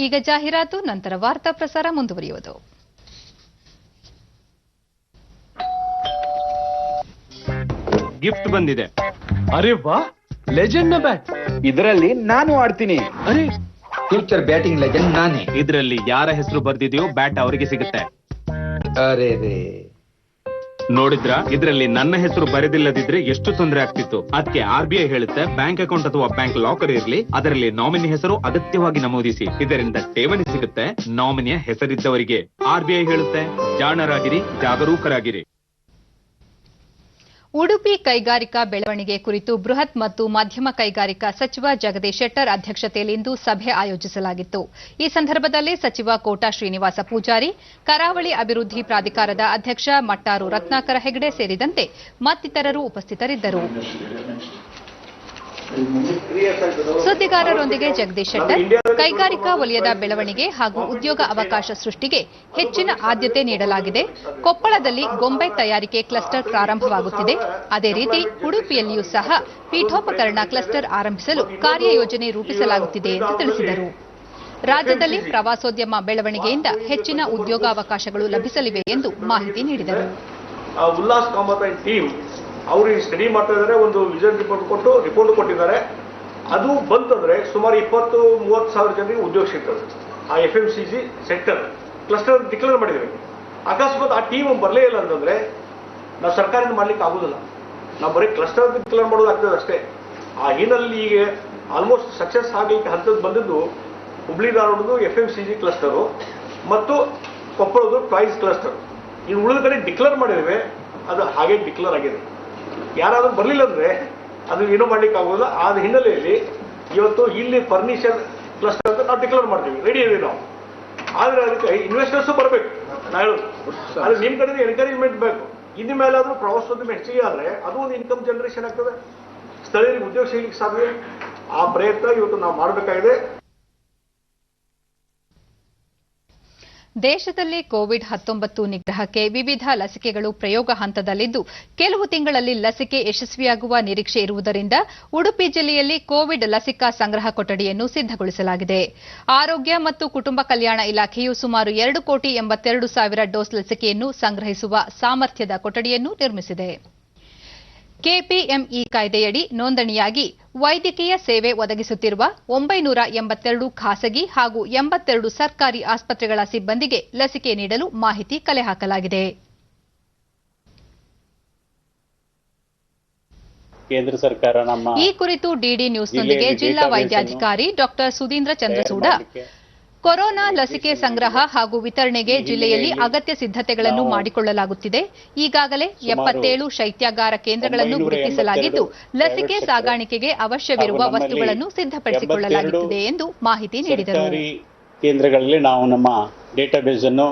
ಈಗ ಜಾಹೀರಾತು, ನಂತರ ವಾರ್ತಾ ಪ್ರಸಾರ ಮುಂದುವರಿಯುವುದು. ಗಿಫ್ಟ್ ಬಂದಿದೆ. ಅರೆ ವಾ, ಲೆಜೆಂಡ್ ನ ಬ್ಯಾಟ್. ಇದರಲ್ಲಿ ನಾನು ಆಡ್ತೀನಿ. ಅರೆ, ಫ್ಯೂಚರ್ ಬ್ಯಾಟಿಂಗ್ ಲೆಜೆಂಡ್ ನಾನೇ. ಇದರಲ್ಲಿ ಯಾರ ಹೆಸರು ಬರ್ದಿದೆಯೋ ಬ್ಯಾಟ್ ಅವರಿಗೆ ಸಿಗುತ್ತೆ. ಅರೆ ರೇ, ನೋಡಿದ್ರ, ಇದರಲ್ಲಿ ನನ್ನ ಹೆಸರು ಬರೆದಿಲ್ಲದಿದ್ರೆ ಎಷ್ಟು ತೊಂದರೆ ಆಗ್ತಿತ್ತು. ಅದಕ್ಕೆ RBI ಹೇಳುತ್ತೆ, ಬ್ಯಾಂಕ್ ಅಕೌಂಟ್ ಅಥವಾ ಬ್ಯಾಂಕ್ ಲಾಕರ್ ಇರಲಿ, ಅದರಲ್ಲಿ ನಾಮಿನಿ ಹೆಸರು ಅಗತ್ಯವಾಗಿ ನಮೂದಿಸಿ. ಇದರಿಂದ ಠೇವಣಿ ಸಿಗುತ್ತೆ ನಾಮಿನಿಯ ಹೆಸರಿದ್ದವರಿಗೆ. RBI ಹೇಳುತ್ತೆ, ಜಾಣರಾಗಿರಿ, ಜಾಗರೂಕರಾಗಿರಿ. ಉಡುಪಿ ಕೈಗಾರಿಕಾ ಬೆಳವಣಿಗೆ ಕುರಿತು ಬೃಹತ್ ಮತ್ತು ಮಧ್ಯಮ ಕೈಗಾರಿಕಾ ಸಚಿವ ಜಗದೀಶ್ ಶೆಟ್ಟರ್ ಅಧ್ಯಕ್ಷತೆಯಲ್ಲಿಂದು ಸಭೆ ಆಯೋಜಿಸಲಾಗಿತ್ತು. ಈ ಸಂದರ್ಭದಲ್ಲಿ ಸಚಿವ ಕೋಟಾ ಶ್ರೀನಿವಾಸ ಪೂಜಾರಿ, ಕರಾವಳಿ ಅಭಿವೃದ್ಧಿ ಪ್ರಾಧಿಕಾರದ ಅಧ್ಯಕ್ಷ ಮಟ್ಟಾರು ರತ್ನಾಕರ ಹೆಗಡೆ ಸೇರಿದಂತೆ ಮತ್ತಿತರರು ಉಪಸ್ಥಿತರಿದ್ದರು. ಸುದ್ದಿಗಾರರೊಂದಿಗೆ ಜಗದೀಶ್ ಶೆಟ್ಟರ್, ಕೈಗಾರಿಕಾ ವಲಯದ ಬೆಳವಣಿಗೆ ಹಾಗೂ ಉದ್ಯೋಗ ಅವಕಾಶ ಸೃಷ್ಟಿಗೆ ಹೆಚ್ಚಿನ ಆದ್ಯತೆ ನೀಡಲಾಗಿದೆ. ಕೊಪ್ಪಳದಲ್ಲಿ ಗೊಂಬೆ ತಯಾರಿಕೆ ಕ್ಲಸ್ಟರ್ ಪ್ರಾರಂಭವಾಗುತ್ತಿದೆ. ಅದೇ ರೀತಿ ಉಡುಪಿಯಲ್ಲಿಯೂ ಸಹ ಪೀಠೋಪಕರಣ ಕ್ಲಸ್ಟರ್ ಆರಂಭಿಸಲು ಕಾರ್ಯಯೋಜನೆ ರೂಪಿಸಲಾಗುತ್ತಿದೆ ಎಂದು ತಿಳಿಸಿದರು. ರಾಜ್ಯದಲ್ಲಿ ಪ್ರವಾಸೋದ್ಯಮ ಬೆಳವಣಿಗೆಯಿಂದ ಹೆಚ್ಚಿನ ಉದ್ಯೋಗಾವಕಾಶಗಳು ಲಭಿಸಲಿವೆ ಎಂದು ಮಾಹಿತಿ ನೀಡಿದರು. ಉಲ್ಲಾಸ್ ಕಾಮತ್ ಟೀಮ್ ಅವರು ಸ್ಟಡಿ ಮಾಡ್ತಾ ಇದ್ದಾರೆ. ಒಂದು ವಿಷನ್ ರಿಪೋರ್ಟ್ ಕೊಟ್ಟಿದ್ದಾರೆ. ಅದು ಬಂತಂದ್ರೆ ಸುಮಾರು 20-30 ಸಾವಿರ ಜನರಿಗೆ ಉದ್ಯೋಗ ಸಿಗ್ತದೆ. ಆ FMCG ಸೆಕ್ಟರ್ ಕ್ಲಸ್ಟರ್ ಡಿಕ್ಲೇರ್ ಮಾಡಿದ್ದೇವೆ. ಅಕಸ್ಮಾತ್ ಆ ಟೀಮ್ ಬರಲೇ ಇಲ್ಲ ಅಂತಂದ್ರೆ ನಾವು ಸರ್ಕಾರದಿಂದ ಮಾಡ್ಲಿಕ್ಕೆ ಆಗುದಿಲ್ಲ. ನಾವು ಬರೀ ಕ್ಲಸ್ಟರ್ ಡಿಕ್ಲೇರ್ ಮಾಡೋದಾಗ್ತದೆ ಅಷ್ಟೇ. ಆ ಹಿನ್ನೆಲೆಯಲ್ಲಿ ಈಗ ಆಲ್ಮೋಸ್ಟ್ ಸಕ್ಸಸ್ ಆಗಲಿಕ್ಕೆ ಹಂತದ್ದು ಬಂದಿದ್ದು ಹುಬ್ಳಿ ಧಾರವಾಡದು FMCG ಕ್ಲಸ್ಟರು ಮತ್ತು ಕೊಪ್ಪಳದು ಟಾಯ್ಸ್ ಕ್ಲಸ್ಟರ್. ಇನ್ನು ಉಳಿದ ಕಡೆ ಡಿಕ್ಲೇರ್ ಮಾಡಿದ್ದೇವೆ, ಅದು ಹಾಗೆ ಡಿಕ್ಲೇರ್ ಆಗಿದೆ. ಯಾರಾದ್ರೂ ಬರಲಿಲ್ಲ ಅಂದ್ರೆ ಅದು ಏನೂ ಮಾಡ್ಲಿಕ್ಕೆ ಆಗೋದಿಲ್ಲ. ಆದ ಹಿನ್ನೆಲೆಯಲ್ಲಿ ಇವತ್ತು ಇಲ್ಲಿ ಫರ್ನಿಚರ್ ಕ್ಲಸ್ಟರ್ ಅಂತ ನಾವು ಡಿಕ್ಲೇರ್ ಮಾಡ್ತೀವಿ, ರೆಡಿ ಇದೀವಿ ನಾವು. ಆದ್ರೆ ಅದಕ್ಕೆ ಇನ್ವೆಸ್ಟರ್ಸ್ ಬರಬೇಕು. ನಾವು ಹೇಳೋದು ಅದು ನಿಮ್ಮ ಕಡೆ ಎನ್ಕರೇಜ್ಮೆಂಟ್ ಬೇಕು. ಇನ್ನು ಮೇಲಾದ್ರೂ ಪ್ರವಾಸೋದ್ಯಮ ಹೆಚ್ಚಿಗೆ ಆದ್ರೆ ಅದು ಒಂದು ಇನ್ಕಮ್ ಜನರೇಷನ್ ಆಗ್ತದೆ, ಸ್ಥಳೀಯರಿಗೆ ಉದ್ಯೋಗ ಸಿಗಲಿಕ್ಕೆ ಸಾಧ್ಯ. ಆ ಪ್ರಯತ್ನ ಇವತ್ತು ನಾವು ಮಾಡಬೇಕಾಗಿದೆ. ದೇಶದಲ್ಲಿ ಕೋವಿಡ್-19 ನಿಗ್ರಹಕ್ಕೆ ವಿವಿಧ ಲಸಿಕೆಗಳು ಪ್ರಯೋಗ ಹಂತದಲ್ಲಿದ್ದು, ಕೆಲವು ತಿಂಗಳಲ್ಲಿ ಲಸಿಕೆ ಯಶಸ್ವಿಯಾಗುವ ನಿರೀಕ್ಷೆ ಇರುವುದರಿಂದ ಉಡುಪಿ ಜಿಲ್ಲೆಯಲ್ಲಿ ಕೋವಿಡ್ ಲಸಿಕಾ ಸಂಗ್ರಹ ಕೊಠಡಿಯನ್ನು ಸಿದ್ದಗೊಳಿಸಲಾಗಿದೆ. ಆರೋಗ್ಯ ಮತ್ತು ಕುಟುಂಬ ಕಲ್ಯಾಣ ಇಲಾಖೆಯು ಸುಮಾರು 2,82,00,000 ಡೋಸ್ ಲಸಿಕೆಯನ್ನು ಸಂಗ್ರಹಿಸುವ ಸಾಮರ್ಥ್ಯದ ಕೊಠಡಿಯನ್ನು ನಿರ್ಮಿಸಿದೆ. ಕೆಪಿಎಂಇ ಕಾಯ್ದೆಯಡಿ ನೋಂದಣಿಯಾಗಿ ವೈದ್ಯಕೀಯ ಸೇವೆ ಒದಗಿಸುತ್ತಿರುವ 982 ಖಾಸಗಿ ಹಾಗೂ 82 ಸರ್ಕಾರಿ ಆಸ್ಪತ್ರೆಗಳ ಸಿಬ್ಬಂದಿಗೆ ಲಸಿಕೆ ನೀಡಲು ಮಾಹಿತಿ ಕಲೆ ಹಾಕಲಾಗಿದೆ. ಕೇಂದ್ರ ಸರ್ಕಾರ ಈ ಕುರಿತು ಡಿಡಿ ನ್ಯೂಸ್ನೊಂದಿಗೆ ಜಿಲ್ಲಾ ವೈದ್ಯಾಧಿಕಾರಿ ಡಾ ಸುಧೀಂದ್ರ ಚಂದ್ರಸೂಡ, ಕೊರೋನಾ ಲಸಿಕೆ ಸಂಗ್ರಹ ಹಾಗೂ ವಿತರಣೆಗೆ ಜಿಲ್ಲೆಯಲ್ಲಿ ಅಗತ್ಯ ಸಿದ್ಧತೆಗಳನ್ನು ಮಾಡಿಕೊಳ್ಳಲಾಗುತ್ತಿದೆ. ಈಗಾಗಲೇ 77 ಶೈತ್ಯಾಗಾರ ಕೇಂದ್ರಗಳನ್ನು ಗುರುತಿಸಲಾಗಿದ್ದು, ಲಸಿಕೆ ಸಾಗಾಣಿಕೆಗೆ ಅವಶ್ಯವಿರುವ ವಸ್ತುಗಳನ್ನು ಸಿದ್ಧಪಡಿಸಿಕೊಳ್ಳಲಾಗುತ್ತಿದೆ ಎಂದು ಮಾಹಿತಿ ನೀಡಿದರು. ಕೇಂದ್ರಗಳಲ್ಲಿ ನಾವು ನಮ್ಮ ಡೇಟಾಬೇಸ್ ಅನ್ನು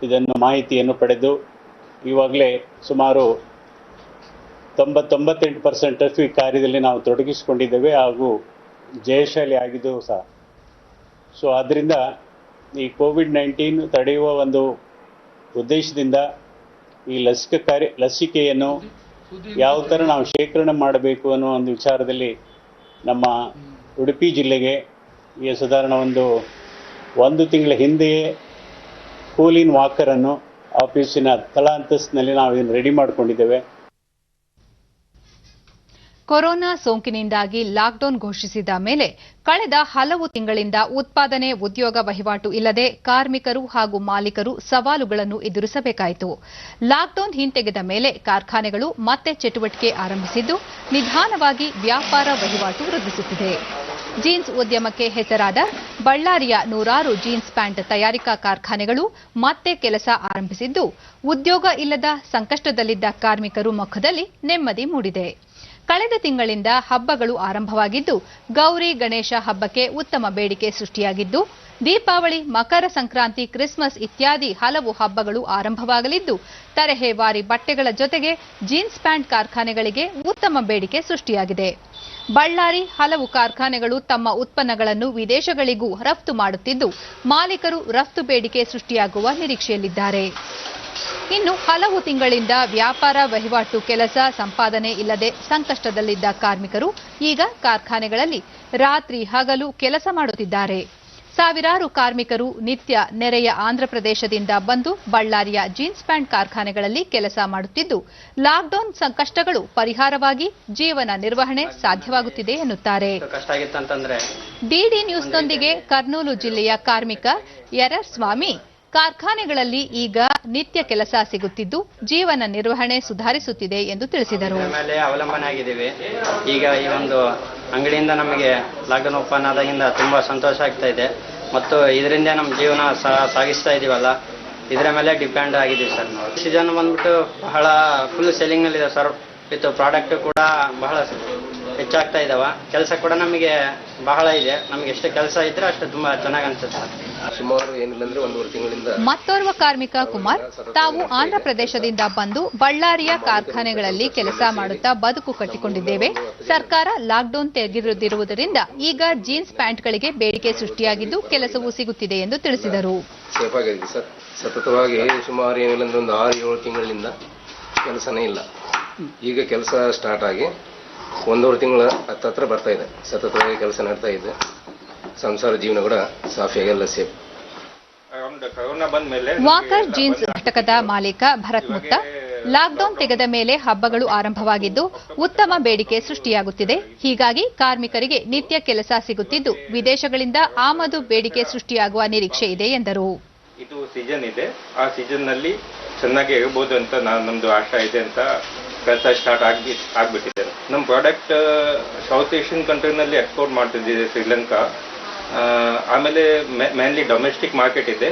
ಇದನ್ನು ಮಾಹಿತಿಯನ್ನು ಪಡೆದು ಈವಾಗಲೇ ಸುಮಾರು 98% ಈ ಕಾರ್ಯದಲ್ಲಿ ನಾವು ತೊಡಗಿಸಿಕೊಂಡಿದ್ದೇವೆ ಹಾಗೂ ಜಯಶಾಲಿ ಆಗಿದ್ದು ಸಹ. ಸೊ ಆದ್ದರಿಂದ ಈ ಕೋವಿಡ್-19 ತಡೆಯುವ ಒಂದು ಉದ್ದೇಶದಿಂದ ಈ ಲಸಿಕೆಯನ್ನು ಯಾವ ಥರ ನಾವು ಶೇಖರಣೆ ಮಾಡಬೇಕು ಅನ್ನೋ ಒಂದು ವಿಚಾರದಲ್ಲಿ ನಮ್ಮ ಉಡುಪಿ ಜಿಲ್ಲೆಗೆ ಈ ಸಾಧಾರಣ ಒಂದು ತಿಂಗಳ ಹಿಂದೆಯೇ ಕೂಲಿನ್ ವಾಕರನ್ನು ಆಫೀಸಿನ ತಳಾಂತಸ್ತಿನಲ್ಲಿ ನಾವು ಇದನ್ನು ರೆಡಿ ಮಾಡಿಕೊಂಡಿದ್ದೇವೆ. ಕೊರೋನಾ ಸೋಂಕಿನಿಂದಾಗಿ ಲಾಕ್ಡೌನ್ ಘೋಷಿಸಿದ ಮೇಲೆ ಕಳೆದ ಹಲವು ತಿಂಗಳಿಂದ ಉತ್ಪಾದನೆ, ಉದ್ಯೋಗ ವಹಿವಾಟು ಇಲ್ಲದೆ ಕಾರ್ಮಿಕರು ಹಾಗೂ ಮಾಲೀಕರು ಸವಾಲುಗಳನ್ನು ಎದುರಿಸಬೇಕಾಯಿತು. ಲಾಕ್ಡೌನ್ ಹಿಂತೆಗೆದ ಮೇಲೆ ಕಾರ್ಖಾನೆಗಳು ಮತ್ತೆ ಚಟುವಟಿಕೆ ಆರಂಭಿಸಿದ್ದು, ನಿಧಾನವಾಗಿ ವ್ಯಾಪಾರ ವಹಿವಾಟು ವೃದ್ಧಿಸುತ್ತಿದೆ. ಜೀನ್ಸ್ ಉದ್ಯಮಕ್ಕೆ ಹೆಸರಾದ ಬಳ್ಳಾರಿಯ 100 ಜೀನ್ಸ್ ಪ್ಯಾಂಟ್ ತಯಾರಿಕಾ ಕಾರ್ಖಾನೆಗಳು ಮತ್ತೆ ಕೆಲಸ ಆರಂಭಿಸಿದ್ದು, ಉದ್ಯೋಗ ಇಲ್ಲದ ಸಂಕಷ್ಟದಲ್ಲಿದ್ದ ಕಾರ್ಮಿಕರು ಮುಖದಲ್ಲಿ ನೆಮ್ಮದಿ ಮೂಡಿದೆ. ಕಳೆದ ತಿಂಗಳಿಂದ ಹಬ್ಬಗಳು ಆರಂಭವಾಗಿದ್ದು, ಗೌರಿ ಗಣೇಶ ಹಬ್ಬಕ್ಕೆ ಉತ್ತಮ ಬೇಡಿಕೆ ಸೃಷ್ಟಿಯಾಗಿದ್ದು, ದೀಪಾವಳಿ, ಮಕರ ಸಂಕ್ರಾಂತಿ, ಕ್ರಿಸ್ಮಸ್ ಇತ್ಯಾದಿ ಹಲವು ಹಬ್ಬಗಳು ಆರಂಭವಾಗಲಿದ್ದು, ತರಹೇವಾರಿ ಬಟ್ಟೆಗಳ ಜೊತೆಗೆ ಜೀನ್ಸ್ ಪ್ಯಾಂಟ್ ಕಾರ್ಖಾನೆಗಳಿಗೆ ಉತ್ತಮ ಬೇಡಿಕೆ ಸೃಷ್ಟಿಯಾಗಿದೆ. ಬಳ್ಳಾರಿ ಹಲವು ಕಾರ್ಖಾನೆಗಳು ತಮ್ಮ ಉತ್ಪನ್ನಗಳನ್ನು ವಿದೇಶಗಳಿಗೂ ರಫ್ತು ಮಾಡುತ್ತಿದ್ದು, ಮಾಲೀಕರು ರಫ್ತು ಬೇಡಿಕೆ ಸೃಷ್ಟಿಯಾಗುವ ನಿರೀಕ್ಷೆಯಲ್ಲಿದ್ದಾರೆ. ಇನ್ನು ಹಲವು ತಿಂಗಳಿಂದ ವ್ಯಾಪಾರ ವಹಿವಾಟು ಕೆಲಸ ಸಂಪಾದನೆ ಇಲ್ಲದೆ ಸಂಕಷ್ಟದಲ್ಲಿದ್ದ ಕಾರ್ಮಿಕರು ಈಗ ಕಾರ್ಖಾನೆಗಳಲ್ಲಿ ರಾತ್ರಿ ಹಗಲು ಕೆಲಸ ಮಾಡುತ್ತಿದ್ದಾರೆ. ಸಾವಿರಾರು ಕಾರ್ಮಿಕರು ನಿತ್ಯ ನೆರೆಯ ಆಂಧ್ರಪ್ರದೇಶದಿಂದ ಬಂದು ಬಳ್ಳಾರಿಯ ಜೀನ್ಸ್ ಪ್ಯಾಂಟ್ ಕಾರ್ಖಾನೆಗಳಲ್ಲಿ ಕೆಲಸ ಮಾಡುತ್ತಿದ್ದು, ಲಾಕ್ಡೌನ್ ಸಂಕಷ್ಟಗಳು ಪರಿಹಾರವಾಗಿ ಜೀವನ ನಿರ್ವಹಣೆ ಸಾಧ್ಯವಾಗುತ್ತಿದೆ ಎನ್ನುತ್ತಾರೆ. ಡಿಡಿ ನ್ಯೂಸ್ನೊಂದಿಗೆ ಕರ್ನೂಲು ಜಿಲ್ಲೆಯ ಕಾರ್ಮಿಕ ಯರಸ್ವಾಮಿ, ಕಾರ್ಖಾನೆಗಳಲ್ಲಿ ಈಗ ನಿತ್ಯ ಕೆಲಸ ಸಿಗುತ್ತಿದ್ದು, ಜೀವನ ನಿರ್ವಹಣೆ ಸುಧಾರಿಸುತ್ತಿದೆ ಎಂದು ತಿಳಿಸಿದರು. ಮೇಲೆ ಅವಲಂಬನೆ ಆಗಿದ್ದೀವಿ. ಈಗ ಈ ಒಂದು ಅಂಗಡಿಯಿಂದ ನಮಗೆ ಲಾಕ್ಡೌನ್ ಓಪನ್ ಆದಾಗಿಂದ ತುಂಬಾ ಸಂತೋಷ ಆಗ್ತಾ ಇದೆ ಮತ್ತು ಇದರಿಂದ ನಮ್ಮ ಜೀವನ ಸಾಗಿಸ್ತಾ ಇದೀವಲ್ಲ, ಇದರ ಮೇಲೆ ಡಿಪೆಂಡ್ ಆಗಿದ್ದೀವಿ ಸರ್. ನಾವು ಸೀಸನ್ ಬಂದ್ಬಿಟ್ಟು ಬಹಳ ಫುಲ್ ಸೆಲ್ಲಿಂಗ್ ನಲ್ಲಿ ಇದೆ ಸರ್. ವಿತ್ ಪ್ರಾಡಕ್ಟ್ ಕೂಡ ಬಹಳ ಹೆಚ್ಚಾಗ್ತಾ ಇದಾವ. ಕೆಲಸ ಕೂಡ ನಮಗೆ ಬಹಳ ಇದೆ. ನಮ್ಗೆ ಎಷ್ಟು ಕೆಲಸ ಇದ್ರೆ ಅಷ್ಟು ತುಂಬಾ ಚೆನ್ನಾಗಿ ಅನ್ಸುತ್ತೆ ಸರ್. ಸುಮಾರು ಏನಿಲ್ಲ ಅಂದ್ರೆ 1.5 ತಿಂಗಳಿಂದ ಮತ್ತೋರ್ವ ಕಾರ್ಮಿಕ ಕುಮಾರ್ ತಾವು ಆಂಧ್ರಪ್ರದೇಶದಿಂದ ಬಂದು ಬಳ್ಳಾರಿಯ ಕಾರ್ಖಾನೆಗಳಲ್ಲಿ ಕೆಲಸ ಮಾಡುತ್ತಾ ಬದುಕು ಕಟ್ಟಿಕೊಂಡಿದ್ದೇವೆ. ಸರ್ಕಾರ ಲಾಕ್ಡೌನ್ ತೆಗೆದಿರುವುದರಿಂದ ಈಗ ಜೀನ್ಸ್ ಪ್ಯಾಂಟ್ಗಳಿಗೆ ಬೇಡಿಕೆ ಸೃಷ್ಟಿಯಾಗಿದ್ದು ಕೆಲಸವೂ ಸಿಗುತ್ತಿದೆ ಎಂದು ತಿಳಿಸಿದರು. ಸೇಫ್ ಆಗಿದೆ ಸರ್. ಸತತವಾಗಿ ಸುಮಾರು ಏನಿಲ್ಲ ಅಂದ್ರೆ ಒಂದು 6-7 ತಿಂಗಳಿಂದ ಕೆಲಸನೇ ಇಲ್ಲ. ಈಗ ಕೆಲಸ ಸ್ಟಾರ್ಟ್ ಆಗಿ 1.5 ತಿಂಗಳ ಹತ್ರ ಬರ್ತಾ ಇದೆ. ಸತತವಾಗಿ ಕೆಲಸ ನಡ್ತಾ ಇದೆ. ಸಂಸಾರ ಜೀವನ ಕೂಡ ಸಾಫಿಯಾಗಿ ಎಲ್ಲ ಸೇಫ್. ವಾಕರ್ ಜೀನ್ಸ್ ಘಟಕದ ಮಾಲೀಕ ಭರತ್ ಮುತ್ತ ಲಾಕ್ಡೌನ್ ತೆಗೆದ ಮೇಲೆ ಹಬ್ಬಗಳು ಆರಂಭವಾಗಿದ್ದು ಉತ್ತಮ ಬೇಡಿಕೆ ಸೃಷ್ಟಿಯಾಗುತ್ತಿದೆ. ಹೀಗಾಗಿ ಕಾರ್ಮಿಕರಿಗೆ ನಿತ್ಯ ಕೆಲಸ ಸಿಗುತ್ತಿದ್ದು ವಿದೇಶಗಳಿಂದ ಆಮದು ಬೇಡಿಕೆ ಸೃಷ್ಟಿಯಾಗುವ ನಿರೀಕ್ಷೆ ಇದೆ ಎಂದರು. ಇದು ಸೀಸನ್ ಇದೆ, ಆ ಸೀಸನ್ ನಲ್ಲಿ ಚೆನ್ನಾಗಿ ಇರಬಹುದು ಅಂತ ನಮ್ದು ಆಶಾ ಇದೆ ಅಂತ ಕೆಲಸ ಸ್ಟಾರ್ಟ್ ಆಗ್ಬಿಟ್ಟಿದೆ. ನಮ್ಮ ಪ್ರಾಡಕ್ಟ್ ಸೌತ್ ಏಷ್ಯನ್ ಕಂಟ್ರಿನಲ್ಲಿ ಎಕ್ಸ್ಪೋರ್ಟ್ ಮಾಡ್ತಿದ್ದಿದೆ, ಶ್ರೀಲಂಕಾ, ಆಮೇಲೆ ಮೇನ್ಲಿ ಡೊಮೆಸ್ಟಿಕ್ ಮಾರ್ಕೆಟ್ ಇದೆ.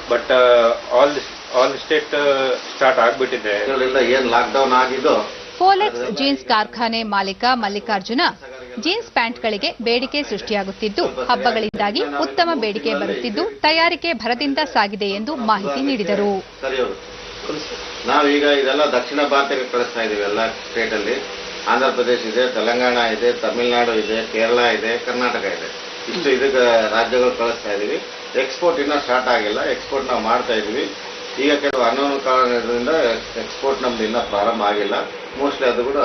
ಬಟ್ ಆಲ್ ಸ್ಟೇಟ್ ಸ್ಟಾರ್ಟ್ ಆಗ್ಬಿಟ್ಟಿದೆ. ಏನ್ ಲಾಕ್ಡೌನ್ ಆಗಿದ್ದು ಫೋಲೆಕ್ಸ್ ಜೀನ್ಸ್ ಕಾರ್ಖಾನೆ ಮಾಲೀಕ ಮಲ್ಲಿಕಾರ್ಜುನ ಜೀನ್ಸ್ ಪ್ಯಾಂಟ್ಗಳಿಗೆ ಬೇಡಿಕೆ ಸೃಷ್ಟಿಯಾಗುತ್ತಿದ್ದು ಹಬ್ಬಗಳಿಂದಾಗಿ ಉತ್ತಮ ಬೇಡಿಕೆ ಬರುತ್ತಿದ್ದು ತಯಾರಿಕೆ ಭರದಿಂದ ಸಾಗಿದೆ ಎಂದು ಮಾಹಿತಿ ನೀಡಿದರು. ನಾವೀಗ ಇದೆಲ್ಲ ದಕ್ಷಿಣ ಭಾರತಕ್ಕೆ ಕಳಿಸ್ತಾ ಇದೀವಿ. ಎಲ್ಲ ಸ್ಟೇಟ್ ಅಲ್ಲಿ ಆಂಧ್ರ ಪ್ರದೇಶ ಇದೆ, ತೆಲಂಗಾಣ ಇದೆ, ತಮಿಳುನಾಡು ಇದೆ, ಕೇರಳ ಇದೆ, ಕರ್ನಾಟಕ ಇದೆ. ಇಷ್ಟು ಇದಕ್ಕೆ ರಾಜ್ಯಗಳು ಕಳಿಸ್ತಾ ಇದೀವಿ. ಎಕ್ಸ್ಪೋರ್ಟ್ ಇನ್ನೂ ಸ್ಟಾರ್ಟ್ ಆಗಿಲ್ಲ. ಎಕ್ಸ್ಪೋರ್ಟ್ ನಾವು ಮಾಡ್ತಾ ಇದೀವಿ. ಈಗ ಕೆಲವು ಅನಾನುಕೂಲ ಕಾರಣದಿಂದ ಎಕ್ಸ್ಪೋರ್ಟ್ ನಮ್ದು ಇನ್ನೂ ಪ್ರಾರಂಭ ಆಗಿಲ್ಲ. ಮೋಸ್ಟ್ಲಿ ಅದು ಕೂಡ.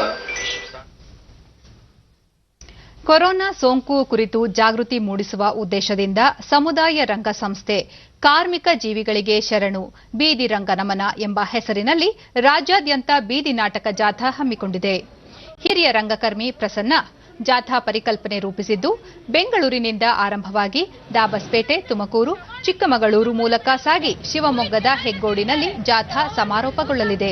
ಕೊರೋನಾ ಸೋಂಕು ಕುರಿತು ಜಾಗೃತಿ ಮೂಡಿಸುವ ಉದ್ದೇಶದಿಂದ ಸಮುದಾಯ ರಂಗ ಸಂಸ್ಥೆ ಕಾರ್ಮಿಕ ಜೀವಿಗಳಿಗೆ ಶರಣು ಬೀದಿ ರಂಗ ನಮನ ಎಂಬ ಹೆಸರಿನಲ್ಲಿ ರಾಜ್ಯಾದ್ಯಂತ ಬೀದಿ ನಾಟಕ ಜಾಥಾ ಹಮ್ಮಿಕೊಂಡಿದೆ. ಹಿರಿಯ ರಂಗಕರ್ಮಿ ಪ್ರಸನ್ನ ಜಾಥಾ ಪರಿಕಲ್ಪನೆ ರೂಪಿಸಿದ್ದು ಬೆಂಗಳೂರಿನಿಂದ ಆರಂಭವಾಗಿ ದಾಬಸ್ಪೇಟೆ, ತುಮಕೂರು, ಚಿಕ್ಕಮಗಳೂರು ಮೂಲಕ ಸಾಗಿ ಶಿವಮೊಗ್ಗದ ಹೆಗ್ಗೋಡಿನಲ್ಲಿ ಜಾಥಾ ಸಮಾರೋಪಗೊಳ್ಳಲಿದೆ.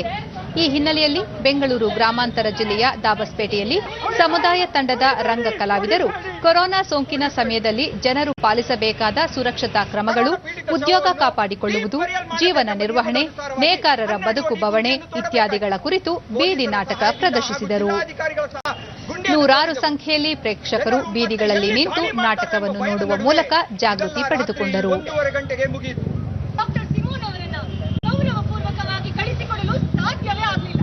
ಈ ಹಿನ್ನೆಲೆಯಲ್ಲಿ ಬೆಂಗಳೂರು ಗ್ರಾಮಾಂತರ ಜಿಲ್ಲೆಯ ದಾಬಸ್ಪೇಟೆಯಲ್ಲಿ ಸಮುದಾಯ ತಂಡದ ರಂಗ ಕಲಾವಿದರು ಕೊರೋನಾ ಸೋಂಕಿನ ಸಮಯದಲ್ಲಿ ಜನರು ಪಾಲಿಸಬೇಕಾದ ಸುರಕ್ಷತಾ ಕ್ರಮಗಳು, ಉದ್ಯೋಗ ಕಾಪಾಡಿಕೊಳ್ಳುವುದು, ಜೀವನ ನಿರ್ವಹಣೆ, ನೇಕಾರರ ಬದುಕು ಬವಣೆ ಇತ್ಯಾದಿಗಳ ಕುರಿತು ಬೀದಿ ನಾಟಕ ಪ್ರದರ್ಶಿಸಿದರು. ನೂರಾರು ಸಂಖ್ಯೆಯಲ್ಲಿ ಪ್ರೇಕ್ಷಕರು ಬೀದಿಗಳಲ್ಲಿ ನಿಂತು ನಾಟಕವನ್ನು ನೋಡುವ ಮೂಲಕ ಜಾಗೃತಿ ಪಡೆದುಕೊಂಡರು. ಗೌರವಪೂರ್ವಕವಾಗಿ ಕಳಿಸಿಕೊಡಲು ಸಾಧ್ಯವೇ ಆಗಲಿಲ್ಲ.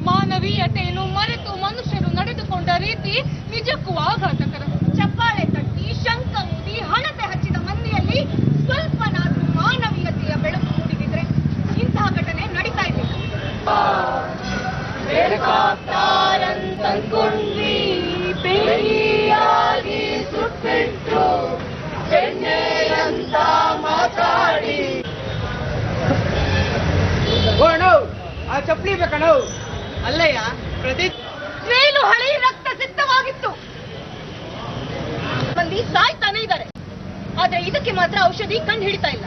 ಮಾನವೀಯತೆಯನ್ನು ಮರೆತು ಮನುಷ್ಯರು ನಡೆದುಕೊಂಡ ರೀತಿ ನಿಜಕ್ಕೂ ಆಘಾತಕರ. ಚಪ್ಪಾಳೆ ತಟ್ಟಿ, ಶಂಕ ಊದಿ, ಹಣತೆ ಹಚ್ಚಿದ ಮಂದಿಯಲ್ಲಿ ಸ್ವಲ್ಪನಾದ್ರೂ ಮಾನವೀಯತೆಯ ಬೆಳಕು ಮೂಡಿದಿದ್ರೆ ಇಂತಹ ಘಟನೆ ನಡೀತಾ ಇರಲಿಲ್ಲ. ಚಪ್ಪಲಿ ಬೇಕಣ ಅಲ್ಲಯ್ಯ. ವೇಲು ಹಳಿ ರಕ್ತ ಸಿದ್ಧವಾಗಿತ್ತು. ಮಂದಿ ಸಾಯ್ತಾನೆ ಇದ್ದಾರೆ, ಆದ್ರೆ ಇದಕ್ಕೆ ಮಾತ್ರ ಔಷಧಿ ಕಂಡು ಹಿಡಿತಾ ಇಲ್ಲ.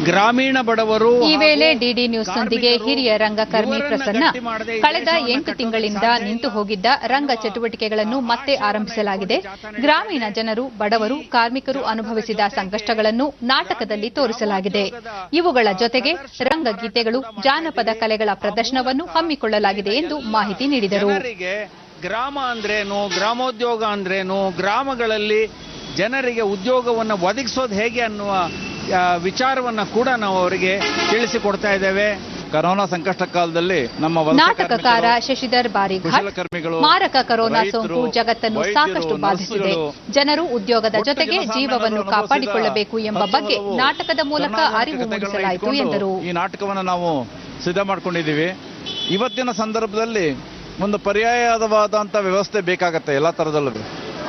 ಗ್ರಾಮೀಣ ಬಡವರು. ಈ ವೇಳೆ ಡಿಡಿ ನ್ಯೂಸ್ನೊಂದಿಗೆ ಹಿರಿಯ ರಂಗಕರ್ಮಿ ಪ್ರಸನ್ನ ಕಳೆದ 8 ತಿಂಗಳಿಂದ ನಿಂತು ಹೋಗಿದ್ದ ರಂಗ ಚಟುವಟಿಕೆಗಳನ್ನು ಮತ್ತೆ ಆರಂಭಿಸಲಾಗಿದೆ. ಗ್ರಾಮೀಣ ಜನರು, ಬಡವರು, ಕಾರ್ಮಿಕರು ಅನುಭವಿಸಿದ ಸಂಕಷ್ಟಗಳನ್ನು ನಾಟಕದಲ್ಲಿ ತೋರಿಸಲಾಗಿದೆ. ಇವುಗಳ ಜೊತೆಗೆ ರಂಗಗೀತೆಗಳು, ಜಾನಪದ ಕಲೆಗಳ ಪ್ರದರ್ಶನವನ್ನು ಹಮ್ಮಿಕೊಳ್ಳಲಾಗಿದೆ ಎಂದು ಮಾಹಿತಿ ನೀಡಿದರು. ಗ್ರಾಮ ಅಂದ್ರೇನು, ಗ್ರಾಮೋದ್ಯೋಗ ಅಂದ್ರೇನು, ಗ್ರಾಮಗಳಲ್ಲಿ ಜನರಿಗೆ ಉದ್ಯೋಗವನ್ನು ಒದಗಿಸೋದು ಹೇಗೆ ಅನ್ನುವ ವಿಚಾರವನ್ನ ಕೂಡ ನಾವು ಅವರಿಗೆ ತಿಳಿಸಿಕೊಡ್ತಾ ಇದ್ದೇವೆ. ಕೊರೋನಾ ಸಂಕಷ್ಟ ಕಾಲದಲ್ಲಿ ನಮ್ಮ ನಾಟಕಕಾರ ಶಶಿಧರ್ ಬಾರಿಘಾಟ್ ಮಾರಕ ಕೊರೋನಾ ಸೋಂಕು ಜಗತ್ತನ್ನು ಸಾಕಷ್ಟು ಬಾಧಿಸಿದೆ. ಜನರು ಉದ್ಯೋಗದ ಜೊತೆಗೆ ಜೀವವನ್ನು ಕಾಪಾಡಿಕೊಳ್ಳಬೇಕು ಎಂಬ ಬಗ್ಗೆ ನಾಟಕದ ಮೂಲಕ ಅರಿವು ಮೂಡಿಸಲಾಯಿತು ಎಂದರು. ಈ ನಾಟಕವನ್ನು ನಾವು ಸಿದ್ಧ ಮಾಡ್ಕೊಂಡಿದ್ದೀವಿ. ಇವತ್ತಿನ ಸಂದರ್ಭದಲ್ಲಿ ಒಂದು ಪರ್ಯಾಯವಾದಂಥ ವ್ಯವಸ್ಥೆ ಬೇಕಾಗತ್ತೆ ಎಲ್ಲ ತರದಲ್ಲೂ.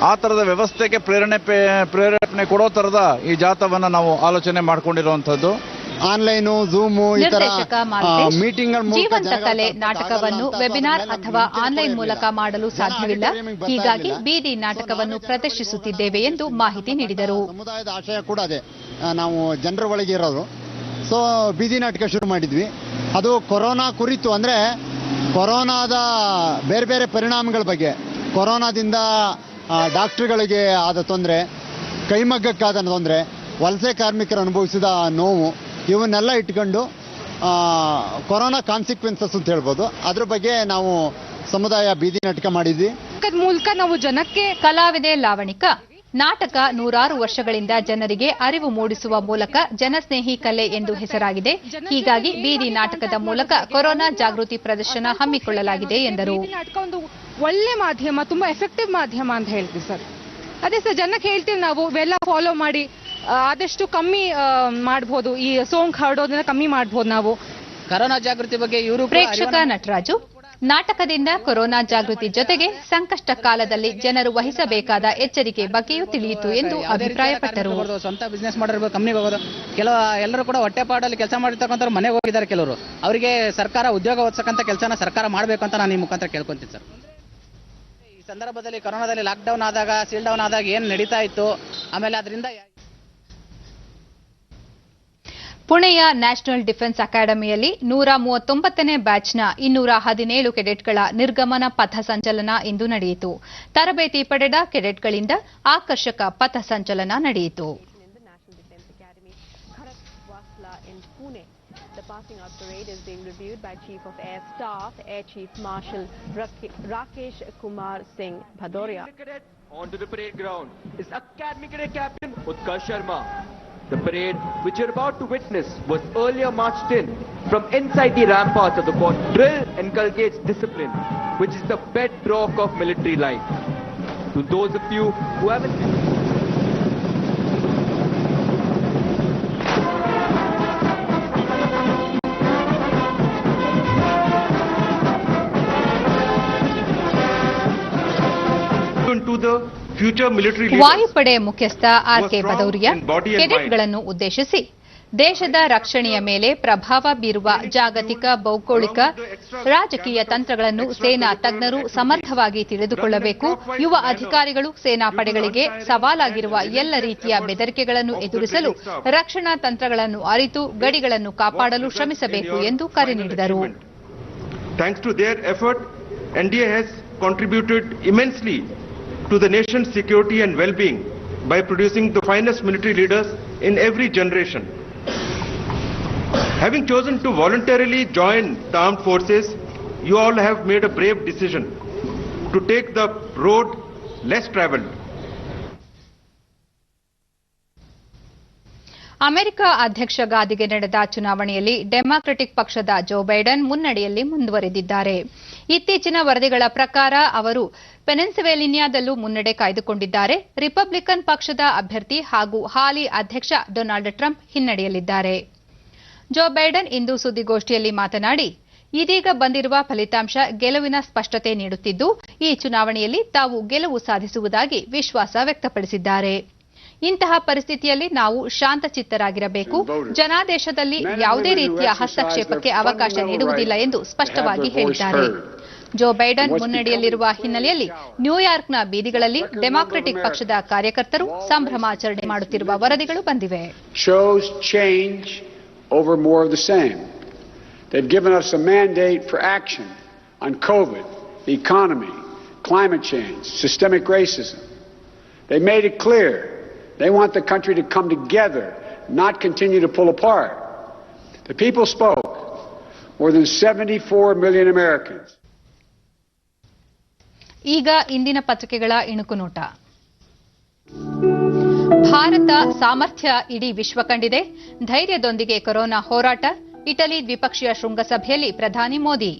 ಆ ತರದ ವ್ಯವಸ್ಥೆಗೆ ಪ್ರೇರಣೆ ಕೊಡೋ ತರದ ಈ ಜಾಥಾವನ್ನ ನಾವು ಆಲೋಚನೆ ಮಾಡ್ಕೊಂಡಿರುವಂತದ್ದು. ಆನ್ಲೈನು, ಝೂಮು, ನಿರ್ದೇಶಕ ಮಾಲ್ತೇಶ್ ಜೀವಂತ ಕಲೆ ನಾಟಕವನ್ನು ವೆಬಿನಾರ್ ಅಥವಾ ಆನ್ಲೈನ್ ಮೂಲಕ ಮಾಡಲು ಸಾಧ್ಯವಿಲ್ಲ. ಹೀಗಾಗಿ ಬೀದಿ ನಾಟಕವನ್ನು ಪ್ರದರ್ಶಿಸುತ್ತಿದ್ದೇವೆ ಎಂದು ಮಾಹಿತಿ ನೀಡಿದರು. ಸಮುದಾಯದ ಆಶಯ ಕೂಡ ಅದೇ, ನಾವು ಜನರ ಒಳಗೆ ಇರೋದು. ಸೊ ಬೀದಿ ನಾಟಕ ಶುರು ಮಾಡಿದ್ವಿ. ಅದು ಕೊರೋನಾ ಕುರಿತು, ಅಂದ್ರೆ ಕೊರೋನಾದ ಬೇರೆ ಬೇರೆ ಪರಿಣಾಮಗಳ ಬಗ್ಗೆ, ಕೊರೋನಾದಿಂದ ಡಾಕ್ಟರ್ಗಳಿಗೆ ಆದ ತೊಂದರೆ, ಕೈಮಗ್ಗಕ್ಕಾದ ತೊಂದರೆ, ವಲಸೆ ಕಾರ್ಮಿಕರು ಅನುಭವಿಸಿದ ನೋವು, ಇವನ್ನೆಲ್ಲ ಇಟ್ಕೊಂಡು ಕೊರೋನಾ ಕಾನ್ಸಿಕ್ವೆನ್ಸಸ್ ಅಂತ ಹೇಳ್ಬೋದು, ಅದ್ರ ಬಗ್ಗೆ ನಾವು ಸಮುದಾಯ ಬೀದಿ ನಾಟಕ ಮಾಡಿದ್ವಿ. ಮೂಲಕ ನಾವು ಜನಕ್ಕೆ ಕಲಾವಿದೆ ಲಾವಣಿಕಾ ನಾಟಕ ನೂರಾರು ವರ್ಷಗಳಿಂದ ಜನರಿಗೆ ಅರಿವು ಮೂಡಿಸುವ ಮೂಲಕ ಜನಸ್ನೇಹಿ ಕಲೆ ಎಂದು ಹೆಸರಾಗಿದೆ. ಹೀಗಾಗಿ ಬೀದಿ ನಾಟಕದ ಮೂಲಕ ಕೊರೋನಾ ಜಾಗೃತಿ ಪ್ರದರ್ಶನ ಹಮ್ಮಿಕೊಳ್ಳಲಾಗಿದೆ ಎಂದರು. ನಾಟಕ ಒಂದು ಒಳ್ಳೆ ಮಾಧ್ಯಮ, ತುಂಬಾ ಎಫೆಕ್ಟಿವ್ ಮಾಧ್ಯಮ ಅಂತ ಹೇಳ್ತೀವಿ ಸರ್. ಅದೇ ಸರ್, ಜನಕ್ಕೆ ಹೇಳ್ತೀವಿ ನಾವು ಇವೆಲ್ಲ ಫಾಲೋ ಮಾಡಿ ಆದಷ್ಟು ಕಮ್ಮಿ ಮಾಡಬಹುದು, ಈ ಸೋಂಕು ಹರಡೋದನ್ನ ಕಮ್ಮಿ ಮಾಡಬಹುದು ನಾವು. ಕೊರೋನಾ ಜಾಗೃತಿ ಬಗ್ಗೆ ಇವರು ಪ್ರೇಕ್ಷಕ ನಟರಾಜು ನಾಟಕದಿಂದ ಕೊರೋನಾ ಜಾಗೃತಿ ಜೊತೆಗೆ ಸಂಕಷ್ಟ ಕಾಲದಲ್ಲಿ ಜನರು ವಹಿಸಬೇಕಾದ ಎಚ್ಚರಿಕೆ ಬಗ್ಗೆಯೂ ತಿಳಿಯಿತು ಎಂದು ಅಭಿಪ್ರಾಯಪಟ್ಟರು. ಸ್ವಂತ ಬಿಸ್ನೆಸ್ ಮಾಡಿರ್ಬೋದು, ಕಂಪ್ನಿಗೆ ಹೋಗೋದು, ಎಲ್ಲರೂ ಕೂಡ ಹೊಟ್ಟೆಪಾಡಲ್ಲಿ ಕೆಲಸ ಮಾಡಿರ್ತಕ್ಕಂಥವ್ರು ಮನೆಗೆ ಹೋಗಿದ್ದಾರೆ. ಕೆಲವರು ಅವರಿಗೆ ಸರ್ಕಾರ ಉದ್ಯೋಗ ಒದಸಕ್ಕಂತ ಕೆಲಸನ ಸರ್ಕಾರ ಮಾಡಬೇಕು ಅಂತ ನಾನು ಈ ಮುಖಾಂತರ ಕೇಳ್ಕೊಂತೀನಿ ಸರ್. ಈ ಸಂದರ್ಭದಲ್ಲಿ ಕೊರೋನಾದಲ್ಲಿ ಲಾಕ್ಡೌನ್ ಆದಾಗ, ಸೀಲ್ ಡೌನ್ ಆದಾಗ ಏನು ನಡೀತಾ ಇತ್ತು, ಆಮೇಲೆ ಅದರಿಂದ ಪುಣೆಯ ನ್ಯಾಷನಲ್ ಡಿಫೆನ್ಸ್ ಅಕಾಡೆಮಿಯಲ್ಲಿ 139ನೇ ಬ್ಯಾಚ್ನ 217 ಕೆಡೆಟ್ಗಳ ನಿರ್ಗಮನ ಪಥ ಸಂಚಲನ ಇಂದು ನಡೆಯಿತು. ತರಬೇತಿ ಪಡೆದ ಕೆಡೆಟ್ಗಳಿಂದ ಆಕರ್ಷಕ ಪಥ ಸಂಚಲನ ನಡೆಯಿತು. The passing out parade is being reviewed by Chief of Air Staff, Air Chief Marshal Rakesh Kumar Singh Bhadoria. Onto the parade ground is Academy Cadet Captain Utkarsh Sharma. The parade, which you're about to witness, was earlier marched in from inside the ramparts of the fort. Drill inculcates discipline, which is the bedrock of military life. To those of you who haven't to the future military leaders. ವಾಯುಪಡೆ ಮುಖ್ಯಸ್ಥ RK. Bhadauria ಕೆಡೆಟ್ಗಳನ್ನು ಉದ್ದೇಶಿಸಿ ದೇಶದ ರಕ್ಷಣೆಯ ಮೇಲೆ ಪ್ರಭಾವ ಬೀರುವ ಜಾಗತಿಕ, ಭೌಗೋಳಿಕ, ರಾಜಕೀಯ ತಂತ್ರಗಳನ್ನು ಸೇನಾ ತಜ್ಞರು ಸಮರ್ಥವಾಗಿ ತಿಳಿದುಕೊಳ್ಳಬೇಕು. ಯುವ ಅಧಿಕಾರಿಗಳು ಸೇನಾ ಪಡೆಗಳಿಗೆ ಸವಾಲಾಗಿರುವ ಎಲ್ಲ ರೀತಿಯ ಬೆದರಿಕೆಗಳನ್ನು ಎದುರಿಸಲು ರಕ್ಷಣಾ ತಂತ್ರಗಳನ್ನು ಅರಿತು ಗಡಿಗಳನ್ನು ಕಾಪಾಡಲು ಶ್ರಮಿಸಬೇಕು ಎಂದು ಕರೆ ನೀಡಿದರು. Thanks to their effort, NDA has contributed immensely to the nation's security and well-being by producing the finest military leaders in every generation. Having chosen to voluntarily join the armed forces, you all have made a brave decision to take the road less traveled. America ಅಧ್ಯಕ್ಷ ಗಾದಿಗೆ ನಡೆದ ಚುನಾವಣೆಯಲ್ಲಿ democratic ಪಕ್ಷದ Joe Biden ಮುನ್ನಡೆಯಲ್ಲಿ ಮುಂದುವರೆದಿದ್ದಾರೆ. ಇತ್ತೀಚಿನ ವರದಿಗಳ ಪ್ರಕಾರ ಅವರು ಪೆನ್ಸಿಲ್ವೇನಿಯಾದಲ್ಲೂ ಮುನ್ನಡೆ ಕಾಯ್ದುಕೊಂಡಿದ್ದಾರೆ. Republican ಪಕ್ಷದ ಅಭ್ಯರ್ಥಿ ಹಾಗೂ ಹಾಲಿ ಅಧ್ಯಕ್ಷ ಡೊನಾಲ್ಡ್ ಟ್ರಂಪ್ ಹಿನ್ನಡೆಯಲ್ಲಿದ್ದಾರೆ. ಜೋ ಬೈಡನ್ ಇಂದು ಸುದ್ದಿಗೋಷ್ಠಿಯಲ್ಲಿ ಮಾತನಾಡಿ, ಇದೀಗ ಬಂದಿರುವ ಫಲಿತಾಂಶ ಗೆಲುವಿನ ಸ್ಪಷ್ಟತೆ ನೀಡುತ್ತಿದ್ದು, ಈ ಚುನಾವಣೆಯಲ್ಲಿ ತಾವು ಗೆಲುವು ಸಾಧಿಸುವುದಾಗಿ ವಿಶ್ವಾಸ ವ್ಯಕ್ತಪಡಿಸಿದ್ದಾರೆ. ಇಂತಹ ಪರಿಸ್ಥಿತಿಯಲ್ಲಿ ನಾವು ಶಾಂತಚಿತ್ತರಾಗಿರಬೇಕು. ಜನಾದೇಶದಲ್ಲಿ ಯಾವುದೇ ರೀತಿಯ ಹಸ್ತಕ್ಷೇಪಕ್ಕೆ ಅವಕಾಶ ನೀಡುವುದಿಲ್ಲ ಎಂದು ಸ್ಪಷ್ಟವಾಗಿ ಹೇಳಿದ್ದಾರೆ. ಜೋ ಬೈಡನ್ ಮುನ್ನಡೆಯಲ್ಲಿರುವ ಹಿನ್ನೆಲೆಯಲ್ಲಿ ನ್ಯೂಯಾರ್ಕ್ನ ಬೀದಿಗಳಲ್ಲಿ ಡೆಮಾಕ್ರೆಟಿಕ್ ಪಕ್ಷದ ಕಾರ್ಯಕರ್ತರು ಸಂಭ್ರಮಾಚರಣೆ ಮಾಡುತ್ತಿರುವ ವರದಿಗಳು ಬಂದಿವೆ. Over more of the same. They've given us a mandate for action on COVID, the economy, climate change, systemic racism. They made it clear they want the country to come together, not continue to pull apart. The people spoke. More than 74 million Americans. ಈಗ ಇಂದಿನ ಪತ್ರಿಕೆಗಳ ಇಣುಕು ನೋಟ. ಭಾರತ ಸಾಮರ್ಥ್ಯ ಇಡೀ ವಿಶ್ವ ಕಂಡಿದೆ. ಧೈರ್ಯದೊಂದಿಗೆ corona ಹೋರಾಟ. Italy ದ್ವಿಪಕ್ಷೀಯ ಶೃಂಗಸಭೆಯಲ್ಲಿ ಪ್ರಧಾನಿ ಮೋದಿ.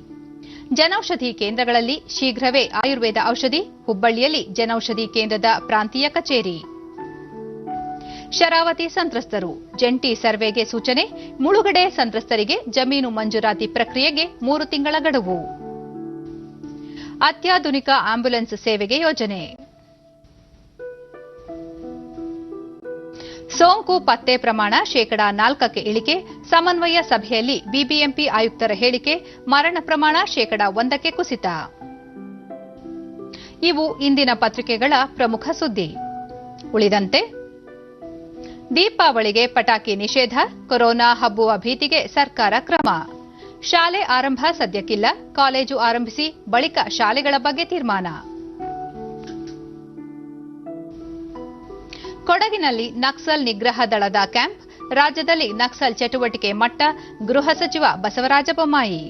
ಜನೌಷಧಿ ಕೇಂದ್ರಗಳಲ್ಲಿ ಶೀಘ್ರವೇ ಆಯುರ್ವೇದ ಔಷಧಿ. ಹುಬ್ಬಳ್ಳಿಯಲ್ಲಿ ಜನೌಷಧಿ ಕೇಂದ್ರದ ಪ್ರಾಂತೀಯ ಕಚೇರಿ. ಶರಾವತಿ ಸಂತ್ರಸ್ತರು ಜಂಟಿ ಸರ್ವೆಗೆ ಸೂಚನೆ. ಮುಳುಗಡೆ ಸಂತ್ರಸ್ತರಿಗೆ ಜಮೀನು ಮಂಜೂರಾತಿ ಪ್ರಕ್ರಿಯೆಗೆ 3 ತಿಂಗಳ ಗಡುವು. ಅತ್ಯಾಧುನಿಕ ಆಂಬ್ಯುಲೆನ್ಸ್ ಸೇವೆಗೆ ಯೋಜನೆ. ಸೋಂಕು ಪತ್ತೆ ಪ್ರಮಾಣ 4% ಇಳಿಕೆ. ಸಮನ್ವಯ ಸಭೆಯಲ್ಲಿ ಬಿಬಿಎಂಪಿ ಆಯುಕ್ತರ ಹೇಳಿಕೆ. ಮರಣ ಪ್ರಮಾಣ 1% ಕುಸಿತ. ಇವು ಇಂದಿನ ಪತ್ರಿಕೆಗಳ ಪ್ರಮುಖ ಸುದ್ದಿ. ಉಳಿದಂತೆ ದೀಪಾವಳಿಗೆ ಪಟಾಕಿ ನಿಷೇಧ. ಕೊರೋನಾ ಹಬ್ಬುವ ಭೀತಿಗೆ ಸರ್ಕಾರ ಕ್ರಮ. ಶಾಲೆ ಆರಂಭ ಸದ್ಯಕ್ಕಿಲ್ಲ. ಕಾಲೇಜು ಆರಂಭಿಸಿ ಬಳಿಕ ಶಾಲೆಗಳ ಬಗ್ಗೆ ತೀರ್ಮಾನ. ಕೊಡಗಿನಲ್ಲಿ ನಕ್ಸಲ್ ನಿಗ್ರಹ ದಳದ ಕ್ಯಾಂಪ್. ರಾಜ್ಯದಲ್ಲಿ ನಕ್ಸಲ್ ಚಟುವಟಿಕೆ ಮಟ್ಟ. ಗೃಹ ಸಚಿವ ಬಸವರಾಜ ಬೊಮ್ಮಾಯಿ.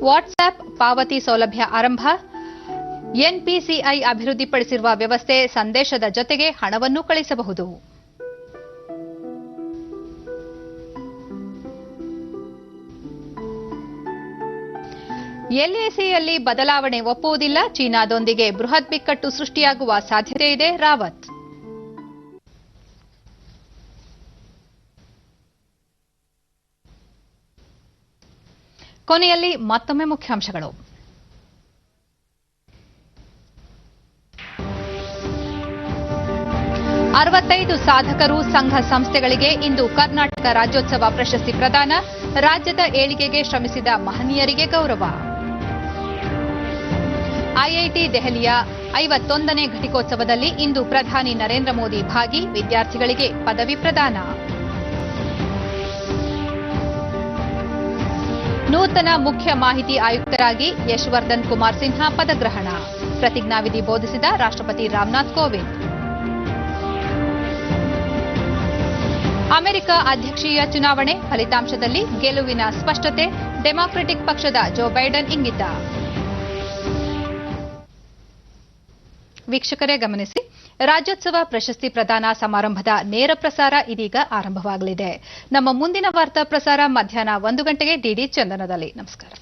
ವಾಟ್ಸ್ಆಪ್ ಪಾವತಿ ಸೌಲಭ್ಯ ಆರಂಭ. ಎನ್ಪಿಸಿಐ ಅಭಿವೃದ್ಧಿಪಡಿಸಿರುವ ವ್ಯವಸ್ಥೆ ಸಂದೇಶದ ಜೊತೆಗೆ ಹಣವನ್ನು ಕಳಿಸಬಹುದು. ಎಲ್ಎಸಿಯಲ್ಲಿ ಬದಲಾವಣೆ ಒಪ್ಪುವುದಿಲ್ಲ, ಚೀನಾದೊಂದಿಗೆ ಬೃಹತ್ ಬಿಕ್ಕಟ್ಟು ಸೃಷ್ಟಿಯಾಗುವ ಸಾಧ್ಯತೆ ಇದೆ, ರಾವತ್. ಕೊನೆಯಲ್ಲಿ ಮತ್ತೊಮ್ಮೆ ಮುಖ್ಯಾಂಶಗಳು. ಅರವತ್ತೈದು ಸಾಧಕರು ಸಂಘ ಸಂಸ್ಥೆಗಳಿಗೆ ಇಂದು ಕರ್ನಾಟಕ ರಾಜ್ಯೋತ್ಸವ ಪ್ರಶಸ್ತಿ ಪ್ರದಾನ, ರಾಜ್ಯದ ಏಳಿಗೆಗೆ ಶ್ರಮಿಸಿದ ಮಹನೀಯರಿಗೆ ಗೌರವ. ಐಐಟಿ ದೆಹಲಿಯ 51ನೇ ಘಟಿಕೋತ್ಸವದಲ್ಲಿ ಇಂದು ಪ್ರಧಾನಿ ನರೇಂದ್ರ ಮೋದಿ ಭಾಗಿ, ವಿದ್ಯಾರ್ಥಿಗಳಿಗೆ ಪದವಿ ಪ್ರದಾನ. ನೂತನ ಮುಖ್ಯ ಮಾಹಿತಿ ಆಯುಕ್ತರಾಗಿ ಯಶವರ್ಧನ್ ಕುಮಾರ್ ಸಿನ್ಹಾ ಪದಗ್ರಹಣ, ಪ್ರತಿಜ್ಞಾವಿಧಿ ಬೋಧಿಸಿದ ರಾಷ್ಟ್ರಪತಿ ರಾಮನಾಥ್ ಕೋವಿಂದ್. ಅಮೆರಿಕ ಅಧ್ಯಕ್ಷೀಯ ಚುನಾವಣೆ ಫಲಿತಾಂಶದಲ್ಲಿ ಗೆಲುವಿನ ಸ್ಪಷ್ಟತೆ, ಡೆಮಾಕ್ರೆಟಿಕ್ ಪಕ್ಷದ ಜೋ ಬೈಡನ್ ಇಂಗಿತ. ವೀಕ್ಷಕರೇ ಗಮನಿಸಿ, ರಾಜ್ಯೋತ್ಸವ ಪ್ರಶಸ್ತಿ ಪ್ರದಾನ ಸಮಾರಂಭದ ನೇರ ಪ್ರಸಾರ ಇದೀಗ ಆರಂಭವಾಗಲಿದೆ. ನಮ್ಮ ಮುಂದಿನ ವಾರ್ತಾ ಪ್ರಸಾರ ಮಧ್ಯಾಹ್ನ 1 ಗಂಟೆಗೆ ಡಿಡಿ ಚಂದನದಲ್ಲಿ. ನಮಸ್ಕಾರ.